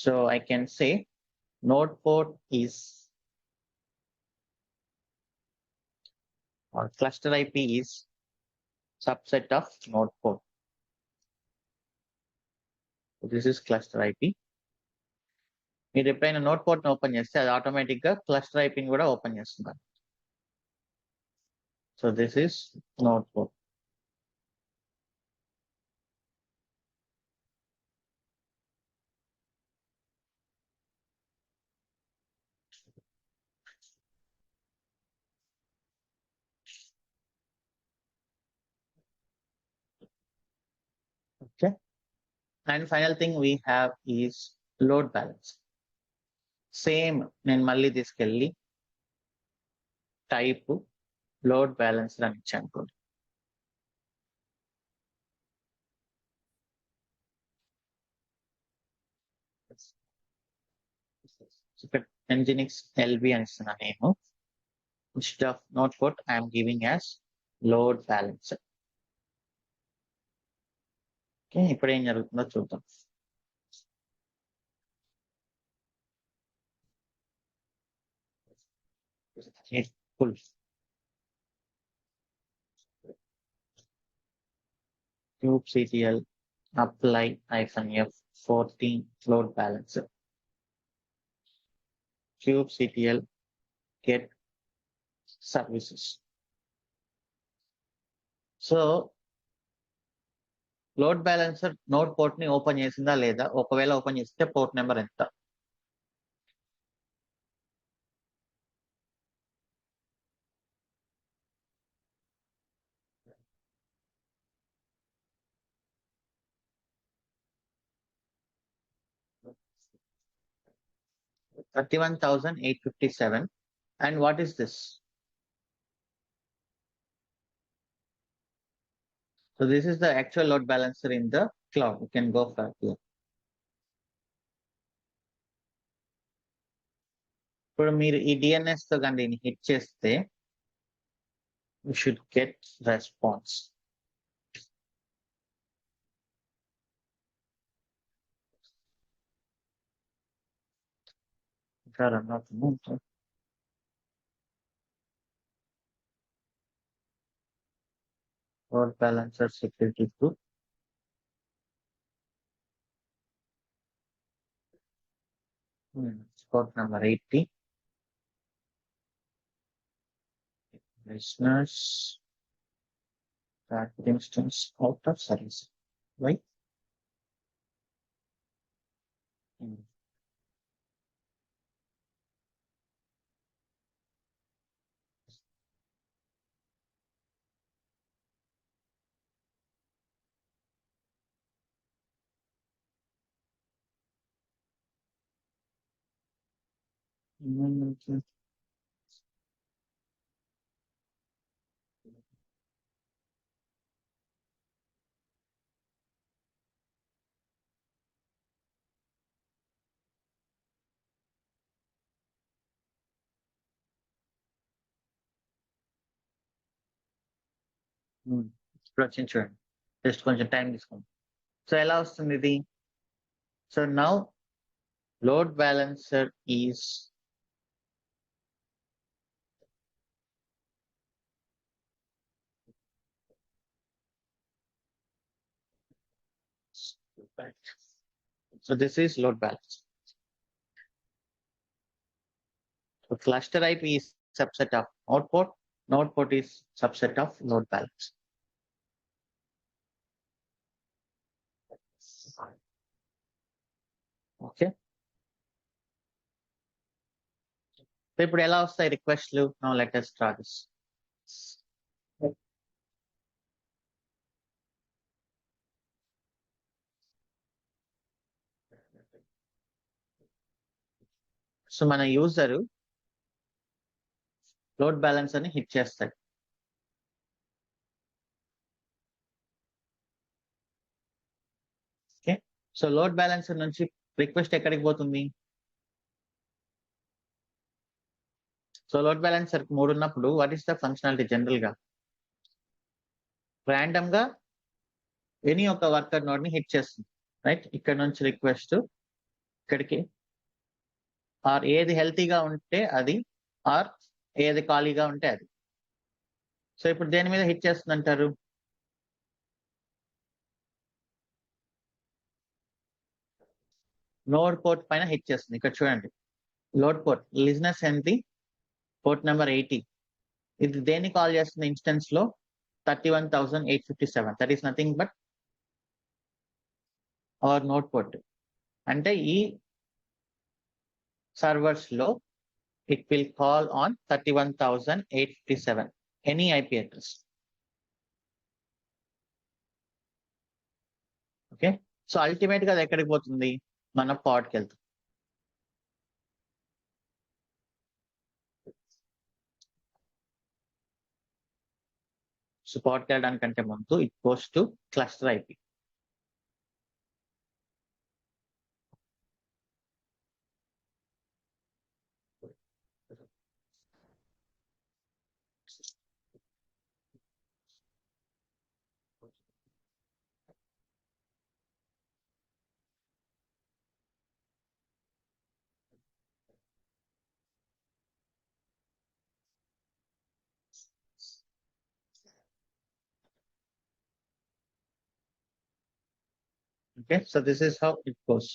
So I can say node port is, or cluster IP is subset of node port. So this is cluster IP. మీరు ఎప్పుడైనా note port open చేస్తే అది automatic గా క్లస్టర్ IP కూడా ఓపెన్ చేస్తున్నారు. So this is note port. Okay, and final thing we have is load balance. Same నేను మళ్ళీ తీసుకెళ్ళి టైప్ లోడ్ బ్యాలెన్స్ అని ఇచ్చాను అనుకోండి. ఇక్కడ Nginx LB అని ఇస్తున్నా నేను. Instead of note port I'm giving as load balance. Okay, ఇప్పుడు ఏం జరుగుతుందో చూద్దాం. Full kubectl apply -f14 load balancer. kubectl get services. So load balancer node port ని ఓపెన్ చేసిందా లేదా, ఒకవేళ ఓపెన్ చేస్తే పోర్ట్ నెంబర్ ఎంత. $31,857. And what is this? So this is the actual load balancer in the cloud. You can go for here. ఇప్పుడు మీరు ఈ DNS తో కానీ దీన్ని హిట్ చేస్తే you should get response. Load balancer security group. Port number 80. Listeners, that instance out of service, right? ఇప్పుడు వచ్చింది చూడండి, జస్ట్ కొంచెం టైం తీసుకోండి. సో ఎలా వస్తుంది ఇది? So now load balancer is so this is load balance. So cluster IP is subset of node port. Node port is subset of load balance. Okay, so ఇప్పుడు ఎలా వస్తాయి రిక్వెస్ట్లు? Now let us try this. సో మన user load balancer ని hit చేస్తాడు. Okay, so load balancer నుంచి request ఎక్కడికి పోతుంది? సో లోడ్ బ్యాలెన్సర్ 3 ఉన్నప్పుడు what is the functionality? General గా ర్యాండమ్ గా ఎనీ ఒక వర్కర్ నోడ్ ని హిట్ చేస్తుంది, రైట్? ఇక్కడ నుంచి రిక్వెస్ట్ ఇక్కడికి, ఆర్ ఏది హెల్తీగా ఉంటే అది, ఆర్ ఏది ఖాళీగా ఉంటే అది. సో ఇప్పుడు దేని మీద హిట్ చేస్తుంది అంటారు? నోడ్ పోర్ట్ పైన హిట్ చేస్తుంది. ఇక్కడ చూడండి, లోడ్ పోర్ట్ లిజనర్స్ ఏంటి? Port number 80. ఇది దేన్ని కాల్ చేస్తుంది? ఇన్స్టెన్స్ లో 31,857. That is nothing but our node port. అంటే ఈ సర్వర్స్ లో it will call on 31,857 any IP address. Okay, so ultimate గా అది ఎక్కడికి పోతుంది? మన పాడ్కి వెళ్తుంది. సో పాడ్కి వెళ్ళడానికంటే ముందు it goes to cluster IP. Okay, so this is how it goes.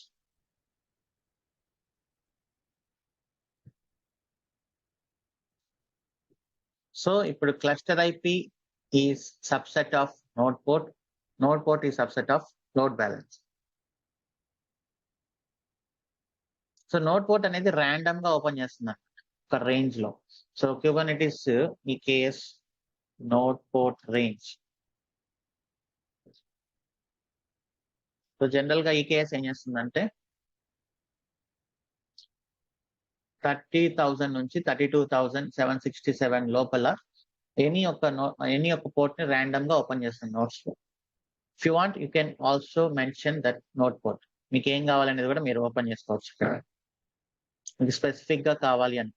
So ఇప్పుడు cluster IP is subset of node port. Node port is subset of load balance. So node port అనేది random గా open చేస్తుంది ఒక range లో. So Kubernetes EKS node port range. So general గా EKS ఏం చేస్తుందంటే 30,000 నుంచి 32,767 లోపల ఎనీ ఒక పోర్ట్ ని ర్యాండమ్ గా ఓపెన్ చేస్తుంది నోట్స్ లో. If you want you can also mention that node port. మీకు ఏం కావాలనేది కూడా మీరు ఓపెన్ చేసుకోవచ్చు. ఇది స్పెసిఫిక్ గా కావాలి అని.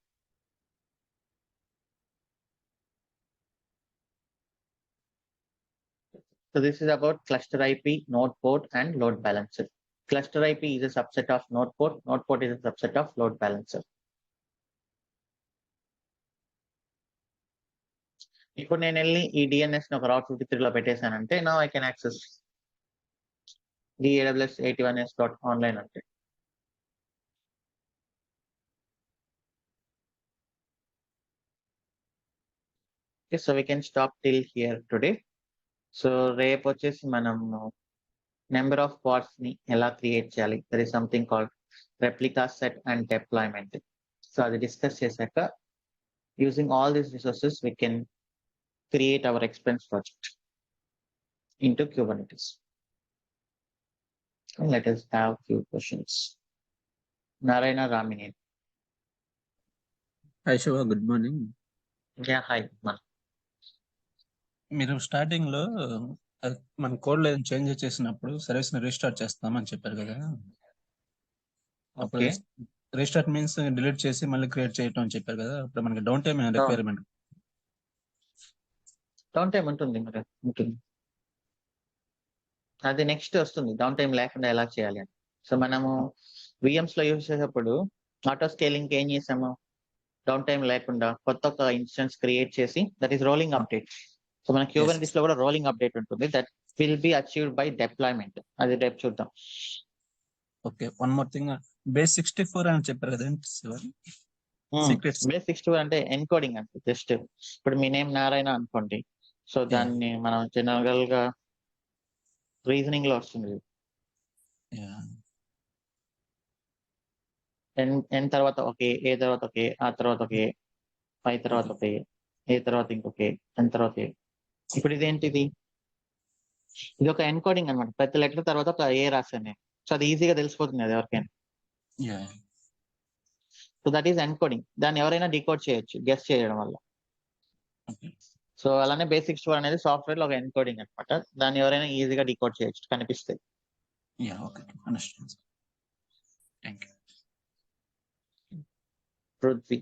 So this is about cluster IP, node port, and load balancer. Cluster IP is a subset of node port. Node port is a subset of load balancer. ఇప్పుడు నేను వెళ్ళి ఈ డిఎన్ఎస్ ని ఒక రౌట్ 53 లో పెట్టేశానంటే నా I can access the AWS 81s.online అంటే. Okay, so we can stop till here today. So రేపు వచ్చేసి మనం నెంబర్ ఆఫ్ పార్ట్స్ ని ఎలా క్రియేట్ చేయాలి, there is something called replica set and deployment. So అది డిస్కస్ చేశాక using all these resources we can create our expense project into Kubernetes. And let us have few questions. Narayana Ramini. Hi Shiva, good morning. Yeah, hi. మీరు starting లో మన code లో change చేసినప్పుడు service ని restart చేస్తామని చెప్పారు కదా. అప్పుడు రీస్టార్ట్ మీన్స్ డిలీట్ చేసి మళ్ళీ క్రియేట్ చేయటం అని చెప్పారు కదా. అప్పుడు మనకి down time requirement down time ఉంటుంది మరి ఉంటుంది. అది నెక్స్ట్ వస్తుంది డౌన్ టైం లేకుండా ఎలా చేయాలి అని. సో మనము VMs లో యూజ్ చేసేటప్పుడు ఆటో స్కేలింగ్ ఏం చేసాము, డౌన్ టైం లేకుండా కొత్త ఒక ఇన్స్టెన్స్ క్రియేట్ చేసి that is rolling update. So మన Kubernetes లో కూడా రోలింగ్ అప్డేట్ ఉంటుంది, that will be achieved by deployment. అది రేపు చూద్దాం. Okay, one more thing, base 64 అని చెప్పారు కదా. బేస్ 64 అంటే ఎన్కోడింగ్ అంటే జస్ట్ ఇప్పుడు మీ నేమ్ నారాయణ అనుకోండి. సో దాన్ని మనం జనరల్ గా రీజనింగ్ లో వస్తుంది. ఎన్ తర్వాత ఒకే, ఏ తర్వాత ఒకే, ఆ తర్వాత ఒకే, పై తర్వాత ఒకే, ఏ తర్వాత ఇంకొకే, ఎన్ తర్వాత ఏ. ఇప్పుడు ఇదేంటిది, ఇది ఒక ఎన్కోడింగ్ అనమాట. ప్రతి లెటర్ తర్వాత ఒక ఏ రాశాను. సో అది ఈజీగా తెలిసిపోతుంది అది ఎవరికైనా. So that is encoding. దాన్ని ఎవరైనా డీకోడ్ చేయొచ్చు గెస్ చేయడం వల్ల. సో అలానే బేసిక్ స్టోర్ అనేది సాఫ్ట్వేర్ లో ఒక ఎన్కోడింగ్ అనమాట. దాన్ని ఎవరైనా ఈజీగా డీకోడ్ చేయొచ్చు, కనిపిస్తుంది. Prithvi.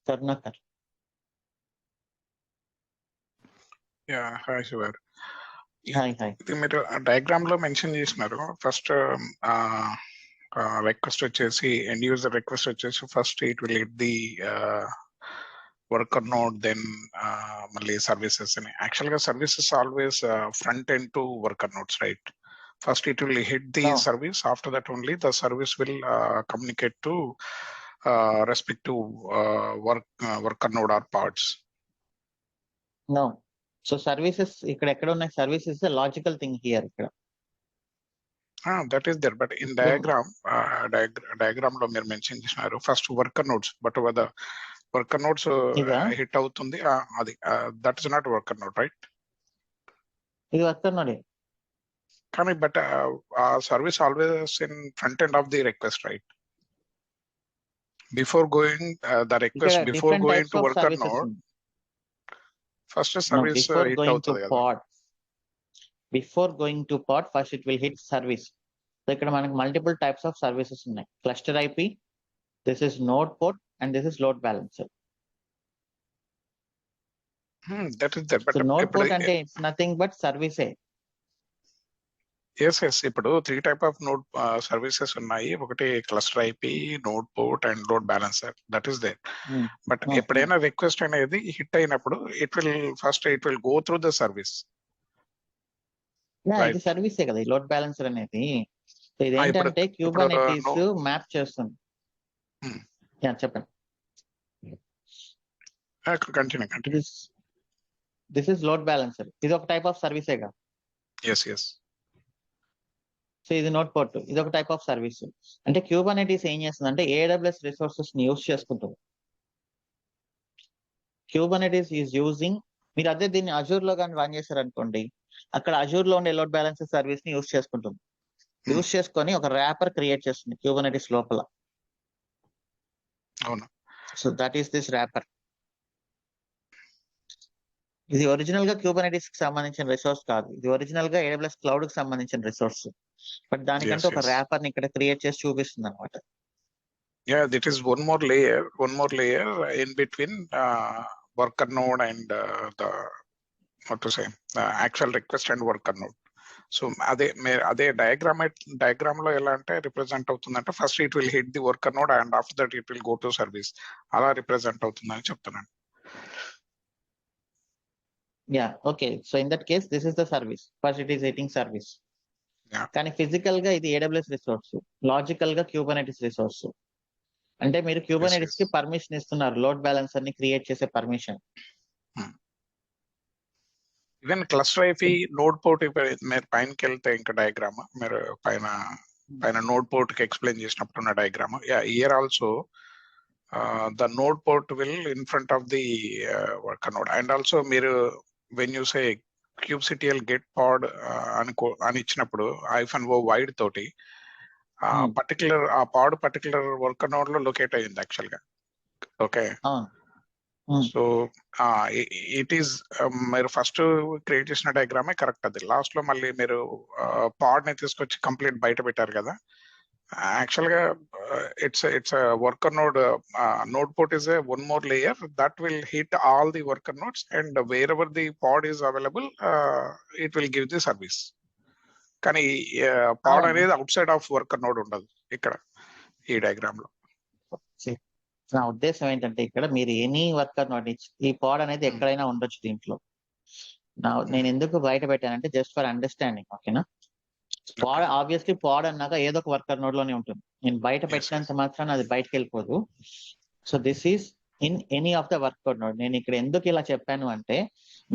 Karnakar. Hi Shivar. Hi hi. ఇది మీరు డయాగ్రామ్ లో మెన్షన్ చేసినారు. ఫస్ట్ రిక్వెస్ట్ వచ్చేసి ఎండ్ యూజర్ రిక్వెస్ట్ వచ్చేసి first it will hit the worker node, then మళ్ళీ సర్వీసెస్ అని. యాక్చువల్ గా services always front end to worker nodes, right? First it will hit the service, after that only the service will communicate to respective worker node or parts. No. So services ikkada ekkada unna services is a logical thing here ikkada. That is there, but in diagram lo meer mention chesinaru first worker nodes, but over the worker nodes hit avutundi adi that is not worker node, right? Idi worker node. Kani but service always in front end of the request, right? Before going the request, before going to worker node, first service hit avutadi kada. Before going to pod, first it will hit service. So ikkada manaku multiple types of services unnai. Cluster IP, this is node port, and this is load balancer. That is there, but so node port ante it's nothing but service. Yes, ఇప్పుడు 3 type of node services ఉన్నాయి. ఒకటి cluster IP, node port and load balancer, that is there. But ఎప్పుడైనా request అనేది hit అయినప్పుడు it will go through the service. ఇది సర్వీసే కదా ఈ లోడ్ బ్యాలెన్సర్ అనేది. ఇది ఏంటంటే Kubernetes మ్యాప్ చేస్తుంది. చెప్పండి. Continue. This is load balancer. ఇది ఒక టైప్ ఆఫ్ సర్వీసేగా. yes. సో ఇది నోట్ పోర్ట్, ఇది ఒక టైప్ ఆఫ్ సర్వీస్. అంటే Kubernetes ఏం చేస్తుంది అంటే AWS రిసోర్సెస్ ని యూజ్ చేసుకుంటుంది. Kubernetes ఈజ్ యూజింగ్, మీరు అదే దీన్ని అజూర్ లో కానీ రన్ చేశారు అనుకోండి, అక్కడ అజూర్ లో ఉండే లోడ్ బ్యాలెన్సర్ సర్వీస్ ని యూజ్ చేసుకుంటుంది. యూజ్ చేసుకొని ఒక ర్యాపర్ క్రియేట్ చేస్తుంది Kubernetes లోపల. అవును. So that is this wrapper. ఇది ఒరిజినల్ గా క్యూబర్నెటిస్ కి సంబంధించిన రిసోర్స్ కాదు, ఇది ఒరిజినల్ గా AWS క్లౌడ్ కి సంబంధించిన రిసోర్స్. బట్ దానికంటే Yes, ఒక yes. ర్యాపర్ ని ఇక్కడ క్రియేట్ చేసి చూపిస్తుంది అనమాట. Yeah, that is one more layer in between worker node and the what to say actual request and worker node. So అదే డయాగ్రామ్ లో ఎలా అంటే రిప్రజెంట్ అవుతుందంటే first it will hit the worker node and after that it will go to service, అలా represent అవుతుందని చెప్తున్నాను. Yeah, okay. So in that case, this is the service. First it is hitting service. Yeah. కానీ physical గా ఇది AWS resource, logical గా Kubernetes resource. అంటే మీరు Kubernetes కి పర్మిషన్ ఇస్తున్నారు, లోడ్ బ్యాలెన్సర్ ని క్రియేట్ చేసే permission. Even cluster IP node port మీరు పైనకి వెళ్తే ఇంకా డయాగ్రామ్ మీరు పైన నోడ్ పోర్ట్ కి ఎక్స్ప్లెయిన్ చేసినప్పుడు ఉన్న డయాగ్రామ్. Here also the node port will in front of the worker node and also మీరు when you say kubectl get pod అని ఇచ్చినప్పుడు -o వైడ్ తోటి పర్టికులర్ వర్కర్ నోడ్ లో లొకేట్ అయ్యింది యాక్చువల్ గా. ఓకే, సో ఇట్ ఈస్ మీరు first create చేసిన డయాగ్రామే కరెక్ట్. అది లాస్ట్ లో మళ్ళీ మీరు పాడ్ ని తీసుకొచ్చి కంప్లీట్ బయట పెట్టారు కదా. యాక్చువల్ గా it's worker node port is one more layer that will hit all the worker nodes and wherever the pod is available it will give the service. కానీ పాడ్ అనేది out side of worker node ఉండదు ఇక్కడ ఈ diagram లో. నా ఉద్దేశం ఏంటంటే ఇక్కడ మీరు ఎనీ వర్కర్ నోడ్ ఈ పాడ్ అనేది ఎక్కడైనా ఉండొచ్చు దీంట్లో. నేను ఎందుకు బయట పెట్టానంటే జస్ట్ ఫర్ అండర్స్టాండింగ్, ఓకేనా. పాడ్ ఆబ్వియస్లీ పాడ్ అన్నాక ఏదో ఒక వర్కర్ నోడ్ లోనే ఉంటుంది. నేను బయట పెట్టినంత మాత్రాన అది బయటకు వెళ్ళిపోదు. So this is in any of the worker node. నేను ఇక్కడ ఎందుకు ఇలా చెప్పాను అంటే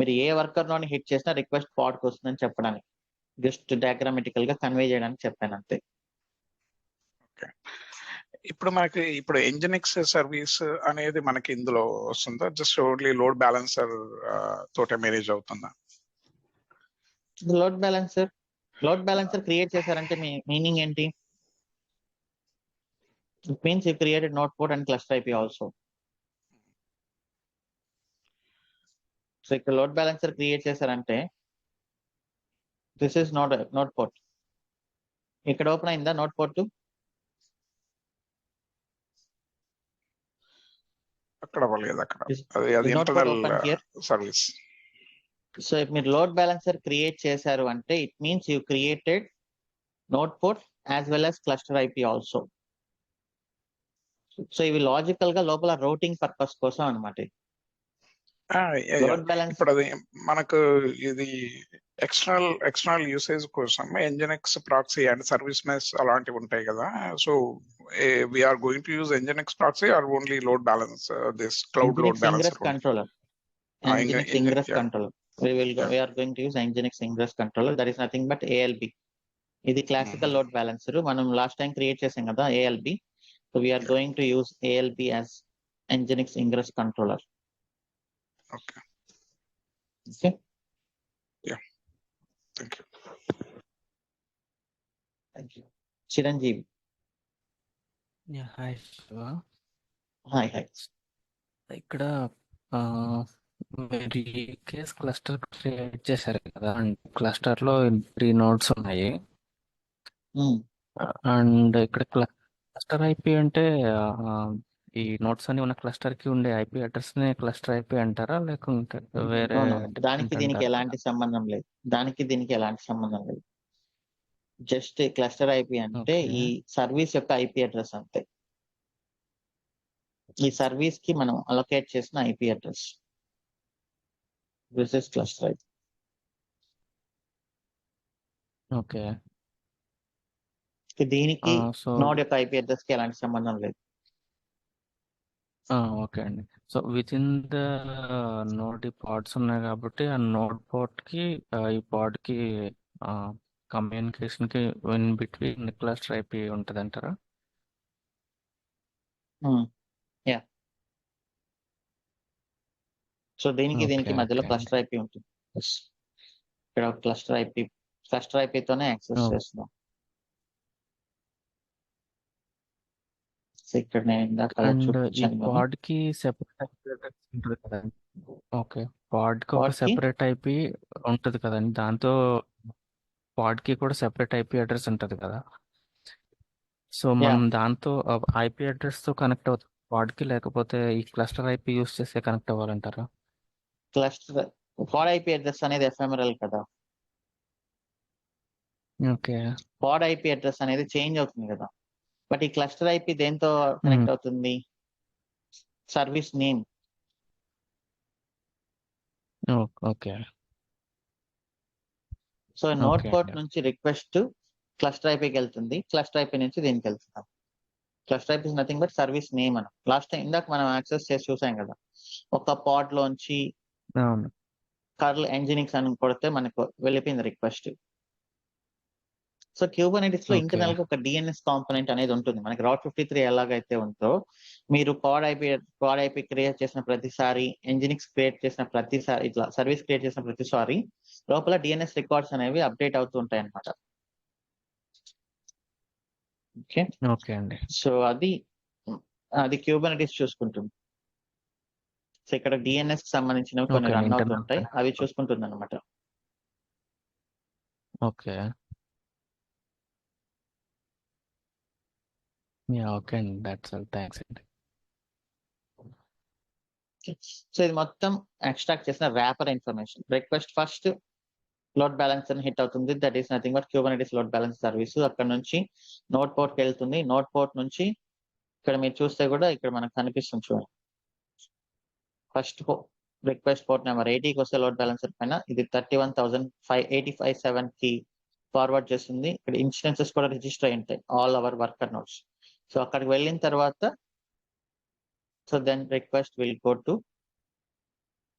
మీరు ఏ వర్కర్ నోడ్ ని హిట్ చేసినా రిక్వెస్ట్ పాడ్ కి వస్తుందని చెప్పడానికి, జస్ట్ డయాగ్రామెటికల్ గా కన్వే చేయడానికి చెప్పాను అంతే. ఇప్పుడు ఎంజినిక్స్ సర్వీస్ అనేది మనకి ఇందులో వస్తుందా, జస్ట్ ఓన్లీ లోడ్ బ్యాలెన్సర్ తోటే మేనేజ్ అవుతుందా? లోడ్ బ్యాలెన్సర్ క్రియేట్ చేశారంటే మీనింగ్ ఏంటి? It means you created node port and cluster IP also. So ఇక్కడ లోడ్ బ్యాలెన్సర్ క్రియేట్ చేశారంటే దిస్ ఇస్ నోడ్ పోర్ట్. ఇక్కడ ఓపెన్ అయిందా నోడ్ పోర్ట్? అక్కడ అవ్వలేదు, అక్కడ అది ఇంటర్నల్ సర్వీస్. సో మీరు లోడ్ బ్యాలెన్సర్ క్రియేట్ చేశారు అంటే it means you created node port as well as cluster IP also. So ఇవి లాజికల్ గా లోపల రౌటింగ్ పర్పస్ కోసం అనమాట. ఇప్పుడు అది మనకు ఇది ఎక్స్టర్నల్ యూసేజ్ కోసం Nginx proxy and service mesh అలాంటివి ఉంటాయి కదా. So we're going to use Nginx proxy or only load balance this cloud load balancer controller. Nginx Ingress controller. We are going to use Nginx Ingress controller. That is nothing but ALB. ఇది classical load balancer. మనం last time create చేసాం కదా ALB. So we are going to use ALB as Nginx Ingress controller. Okay. Yeah. Thank you. Chiranjeev. Yeah, hi Shiva. Hi. ఇక్కడ మీరు ఈ case cluster create చేశారు కదా, and cluster లో 3 nodes ఉన్నాయి. అండ్ ఇక్కడ క్లస్టర్ ఐపి అంటే ఈ నోట్స్ అని ఉన్న క్లస్టర్ కి ఉండే ఐపీ అడ్రస్ ని క్లస్టర్ ఐపీ అంటారా, లేకుంటే వేరే? దానికి దీనికి ఎలాంటి సంబంధం లేదు. జస్ట్ క్లస్టర్ ఐపీ అంటే ఈ సర్వీస్ యొక్క ఐపీ అడ్రస్ అంతే. ఈ సర్వీస్ కి మనం అలొకేట్ చేసిన IP address. This is cluster IP. Okay, దీనికి నోడ్ యొక్క ఐపీ అడ్రస్ కి ఎలాంటి సంబంధం లేదు. ఓకే అండి. So with in the node pods ఉన్నాయి కాబట్టి ఆ నోడ్ పోర్ట్ కి ఈ పాడ్ కి కమ్యూనికేషన్ కి ఇన్ బిట్వీన్ క్లస్టర్ ఐపీ ఉంటది అంటారా? యా. సో దీనికి మధ్యలో క్లస్టర్ ఐపీ ఉంటుంది. ఇక్కడ క్లస్టర్ ఐపీతోనే యాక్సెస్ చేస్తున్నాం. సో ఇక్కడ నేను ఇందాక అలా అండ్ ఈ చూపించాను కదా. పాడ్ కి సెపరేట్ ఐపీ అడ్రస్ ఉంటుంది కదండి. ఓకే, పాడ్ కి ఒక పాడ్ కి సెపరేట్ ఐపీ ఉంటుంది కదండి. దాంతో పాడ్ కి కూడా సెపరేట్ ఐపీ అడ్రస్ ఉంటుంది కదా. సో యా మనం దాంతో ఐపీ అడ్రస్ తో కనెక్ట్ అవుతాం పాడ్ కి, లేకపోతే ఈ క్లస్టర్ ఐపీ యూస్ చేసే కనెక్ట్ అవ్వాలంటారా? క్లస్టర్ పాడ్ ఐపీ అడ్రస్ అనేది ఎఫ్ఎంఎల్ కదా. ఓకే. పాడ్ ఐపీ అడ్రస్ అనేది చేంజ్ అవుతుంది కదా. బట్ ఈ క్లస్టర్ ఐపీ దేంతో కనెక్ట్ అవుతుంది? Service name. Okay. So note okay port అండి. నుంచి రిక్వెస్ట్ క్లస్టర్ ఐపీకి వెళ్తుంది, క్లస్టర్ ఐపీ నుంచి దీనికి వెళ్తున్నాం. Cluster IP is nothing but service name అని. లాస్ట్ టైం ఇందాక మనం యాక్సెస్ చేసి చూసాం కదా, ఒక పాడ్ లోంచి అవును. కర్ల్ ఎంజినిక్స్ అని కొడితే మనకు వెళ్ళిపోయింది రిక్వెస్ట్. సో క్యూబర్నెటిస్ లో ఓకే. ఇంటర్నల్ గా ఒక డిఎన్ఎస్ కాంపోనెంట్ అనేది ఉంటుంది. మనకి రౌట్ 53 ఎలాగైతే ఉందో, మీరు పాడ్ ఐపీ క్రియేట్ చేసిన ప్రతిసారి, ఎంజినిక్స్ క్రియేట్ చేసిన ప్రతిసారి, ఇట్లా సర్వీస్ క్రియేట్ చేసిన ప్రతిసారి లోపల డిఎన్ఎస్ రికార్డ్స్ అనేవి అప్డేట్ అవుతూ ఉంటాయి అన్నమాట. ఓకే, ఓకే అండి. సో అది క్యూబర్నెటిస్ చూసుకుంటుంది. సో ఇక్కడ డిఎన్ఎస్ కి సంబంధించినవి కొన్ని ఓకే అండి. రన్ ఇంటర్నల్ అవుతుంటాయి, అవి చూసుకుంటుంది అనమాట. ఓకే. యా, ఓకే అండి. That's all. థ్యాంక్స్ అండి. సో ఇది మొత్తం ఎక్స్ట్రాక్ట్ చేసిన wrapper information. Request first load balancer hit అవుతుంది, that is nothing but Kubernetes load balance service. అక్కడ నుంచి నోట్ పోర్ట్ కి వెళ్తుంది. నోట్ పోర్ట్ నుంచి ఇక్కడ మీరు చూస్తే కూడా ఇక్కడ మనకు కనిపిస్తుంది చూడండి. ఫస్ట్ రిక్వెస్ట్ పోర్ట్ నెంబర్ 80కి వస్తే లోడ్ బ్యాలెన్సర్ పైన ఇది 31,857 కి ఫార్వర్డ్ చేస్తుంది. ఇక్కడ ఇన్స్టెన్సెస్ కూడా రిజిస్టర్ అయి ఉంటాయి, all our worker nodes. So అక్కడికి వెళ్ళిన తర్వాత so then request will go to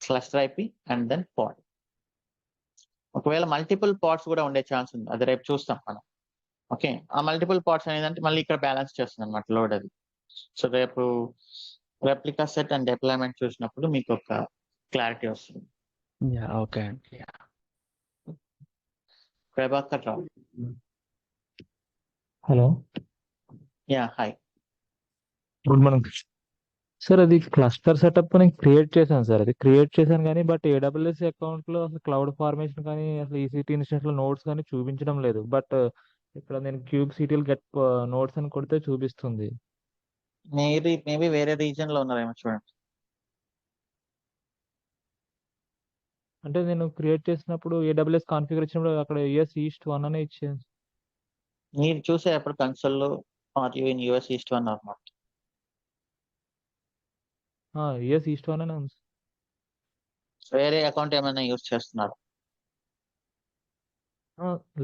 cluster IP and then pod. ఒకవేళ మల్టిపుల్ పాడ్స్ కూడా ఉండే ఛాన్స్ ఉంది, అది రేపు చూస్తాం మనం. ఓకే, ఆ మల్టిపుల్ పాడ్స్ అనేది అంటే మళ్ళీ ఇక్కడ బ్యాలెన్స్ చేస్తుంది అనమాట లోడ్ అది. సో రేపు రెప్లికా సెట్ అండ్ డిప్లాయ్మెంట్ చూసినప్పుడు మీకు ఒక క్లారిటీ వస్తుంది. యా, ఓకే అండి. Prabhakar Rao. Hello, yeah, hi. Good morning sir. అది క్లస్టర్ సెటప్ నేను క్రియేట్ చేశాను సార్. అది క్రియేట్ చేశాను కానీ బట్ AWS అకౌంట్ లో అసలు క్లౌడ్ ఫార్మేషన్ కానీ అసలు EC2 ఇన్స్టెన్స్ లో నోట్స్ కానీ చూపించడం లేదు. బట్ ఇక్కడ నేను kubectl గెట్ నోట్స్ అని కొడితే చూపిస్తుంది. మేబీ వేరే రీజన్ లో ఉన్నారేమో చూడండి. అంటే నేను క్రియేట్ చేసినప్పుడు AWS కాన్ఫిగరేషన్ అక్కడ US East 1 అనే ఇచ్చాను. మీరు చూసే అప్పుడు కన్సోల్ లో are you in US east 1 అన్నమాట. US East 1 అనే ఉంది. వేరే అకౌంట్ ఏమైనా యూస్ చేస్తున్నారు?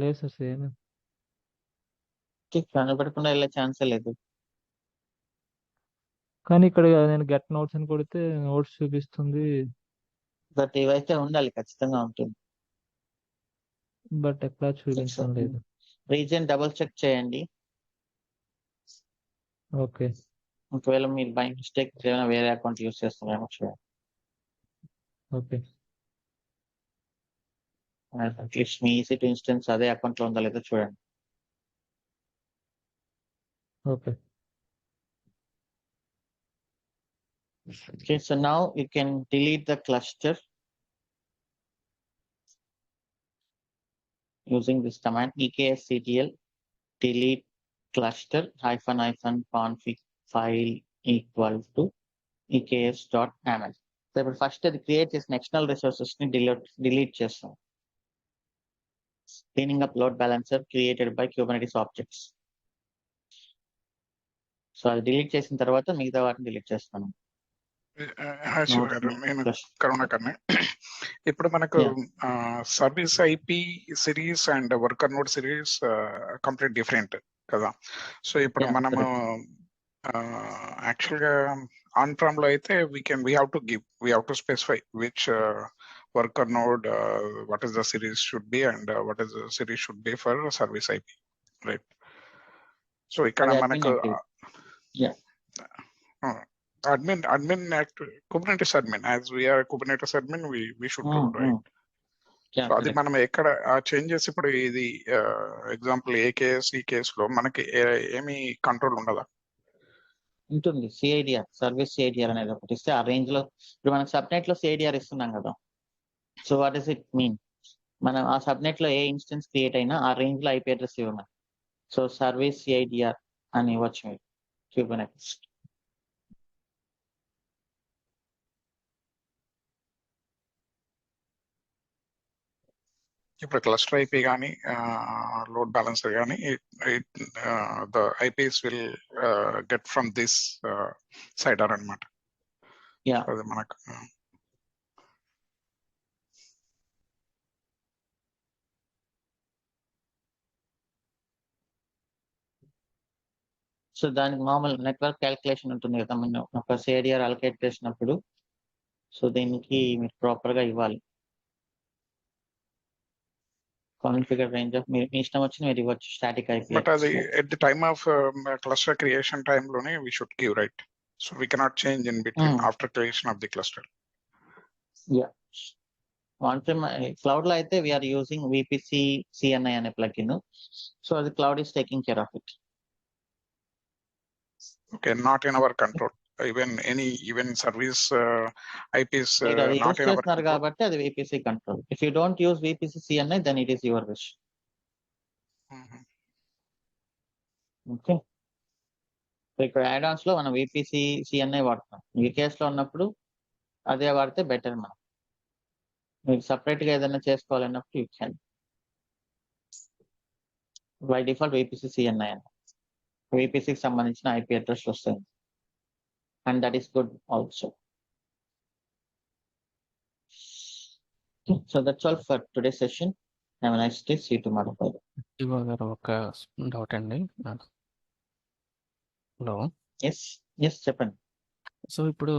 లేదు సార్, సేమ్. కనబడకుండా వెళ్ళే ఛాన్సే లేదు. కానీ ఇక్కడ నేను గెట్ నోట్స్ అని కొడితే నోట్స్ చూపిస్తుంది. బట్ ఇవైతే ఉండాలి, ఖచ్చితంగా ఉంటుంది. బట్ ఎక్కడ చూపించడం లేదు. రీజన్ డబుల్ చెక్ చేయండి. ఓకే. ఒకవేళ మీరు బై మిస్టేక్ ఏమైనా వేరే అకౌంట్ యూస్ చేస్తున్నారేమో చూడండి. ఓకే. అట్లీస్ట్ మీ EC2 ఇన్స్టెన్స్ అదే అకౌంట్ లో ఉందా లేదో చూడండి. Okay. Okay, so now you can delete the cluster using this command EKSCTL delete cluster --config file equal to eks.aml. So ఇప్పుడు ఫస్ట్ అది క్రియేట్ చేసిన ఎక్స్టర్నల్ రిసోర్సెస్ ని డిలీట్ చేస్తాం. Cleaning up load balancer created by Kubernetes objects. So అది delete చేసిన తర్వాత మిగతా వాటిని డిలీట్ చేస్తాను. హాయ్ శివ గారు, నేను కరుణాకర్ని. ఇప్పుడు మనకు service IP series and worker node series complete different కదా. సో ఇప్పుడు మనము యాక్చువల్ గా ఆన్ ప్రామ్ లో అయితే we have to specify which worker node what is the series should be and what is the series should be for service IP, right? So ఇక్కడ మనకు admin Kubernetes admin, as we are Kubernetes admin, we should do, right? So అది మనం ఎక్కడ changes ఇప్పుడు ఇది example ఏ case ఈ కేసులో మనకి ఏమి కంట్రోల్ ఉండదా? ఉంటుంది సిఐడిఆర్, సర్వీస్ సిఐడిఆర్ అనేది ఒకటి ఇస్తే ఆ రేంజ్ లో ఇప్పుడు మనకు సబ్నెట్ లో సిఐడిఆర్ ఇస్తున్నాం కదా. So what does it mean? మనం ఆ సబ్నెట్ లో ఏ ఇన్స్టెన్స్ క్రియేట్ అయినా ఆ రేంజ్ లో ఐపీ అడ్రస్ ఇవ్వమని. సో సర్వీస్ సిఐడిఆర్ అని ఇవ్వచ్చు మీరు క్యూబర్నెటిస్. ఇప్పుడు క్లస్టర్ ఐపీ కానీ లోడ్ బ్యాలెన్సర్ కానీ the eyepiece will get from this cider అనమాట. Yeah. అది మనకు సో దానికి మామూలు నెట్వర్క్ క్యాలిక్యులేషన్ ఉంటుంది కదా, మనం ఒక సిఐడిఆర్ అలొకేట్ చేసినప్పుడు. సో దీనికి మీరు ప్రాపర్ గా ఇవ్వాలి. కాన్ఫిగర్ రేంజ్ ఆఫ్ మీ ఇష్టం వచ్చి మీరు ఇవ్వచ్చు స్టాటిక్ ఐపీ. బట్ అది at the time of cluster creation time లోనే we should give, right? So we cannot change in between after creation of the cluster. Cloud లో అయితే వీఆర్ యూజింగ్ విపిసి సిఎన్ఐ అనే plugin. So అది cloud is taking care of it. Okay, not in our control. Even service IPs అది not use in our చేస్తున్నారు control. కాబట్టి అది VPC control. If you don't use VPC CNI then it is your wish. Mhm. Okay, ఇక్కడ addons లో మనం VPC CNI వాడుతున్నాం. యూకేఎస్ లో ఉన్నప్పుడు అదే వాడితే బెటర్. మనం మీరు సపరేట్ గా ఏదైనా చేసుకోవాలన్నప్పుడు you can. By default VPC CNI అని విపిసికి సంబంధించిన ఐపీ అడ్రస్ వస్తుంది. And that is good also. So that's all for today session. Have a nice day. See you tomorrow. Shiva గారు ఒక డౌట్ అండి. హలో. ఎస్ చెప్పండి. సో ఇప్పుడు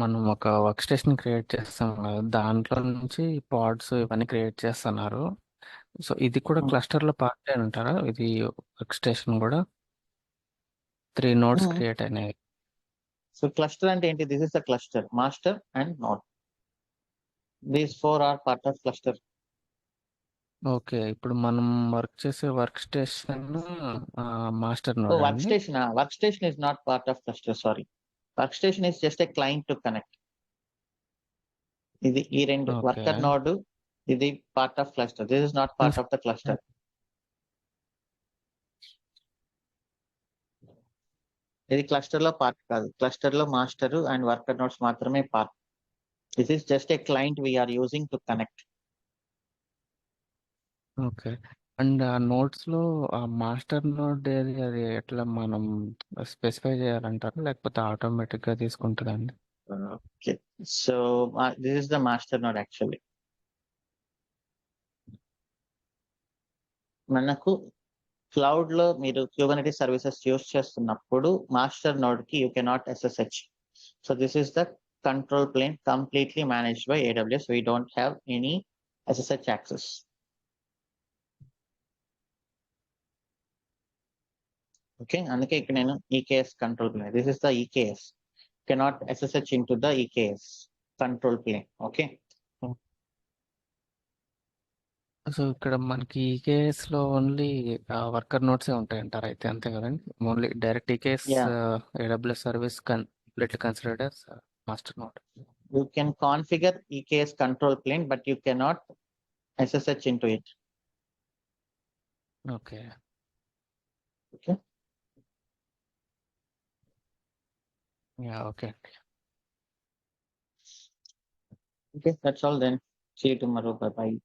మనం ఒక వర్క్ స్టేషన్ క్రియేట్ చేస్తాం కదా, దాంట్లో నుంచి పాడ్స్ ఇవన్నీ క్రియేట్ చేస్తున్నారు. సో ఇది కూడా క్లస్టర్ లో పార్ట్ అంటారా? ఇది వర్క్ స్టేషన్ కూడా 3 నోడ్స్ క్రియేట్ అయినాయి. సో క్లస్టర్ అంటే ఏంటి? This is the cluster, master and node. These 4 are part of cluster. Okay, ఇప్పుడు మనం వర్క్ చేసే workstation master node work అండి. Station workstation is not part of cluster. Sorry, workstation is just a client to connect. ఇది ఈ రెండు okay. Worker node, ఇది part of cluster. This is not part of the cluster. ఇది cluster లో part కాదు. Cluster లో master and worker nodes మాత్రమే part. This is just a client we're using to connect. Okay. And ఆ notes లో ఆ master node ఏది, అది ఎట్లా మనం స్పెసిఫై చేయాలంటారా, లేకపోతే ఆటోమేటిక్ గా తీసుకుంటుందండి? Okay, so this is the master node. Actually మనకు క్లౌడ్ లో మీరు క్యూబర్నెటిస్ సర్వీసెస్ యూస్ చేస్తున్నప్పుడు మాస్టర్ నోడ్ కి you cannot SSH. So this is the control plane completely managed by AWS. We don't have any SSH access. Okay, అందుకే ఇక్కడ నేను EKS control plane. This is the EKS. Cannot SSH into the EKS control plane. Okay. So ఇక్కడ మనకి EKS లో only worker నోట్సే ఉంటాయి అంటారు అయితే, అంతే కదండి? Only direct EKS AWS service completely considered as master node. You can configure EKS control plane, but you cannot SSH into it. Okay. Okay. Yeah, okay. Okay, that's all then. See you tomorrow. Bye bye.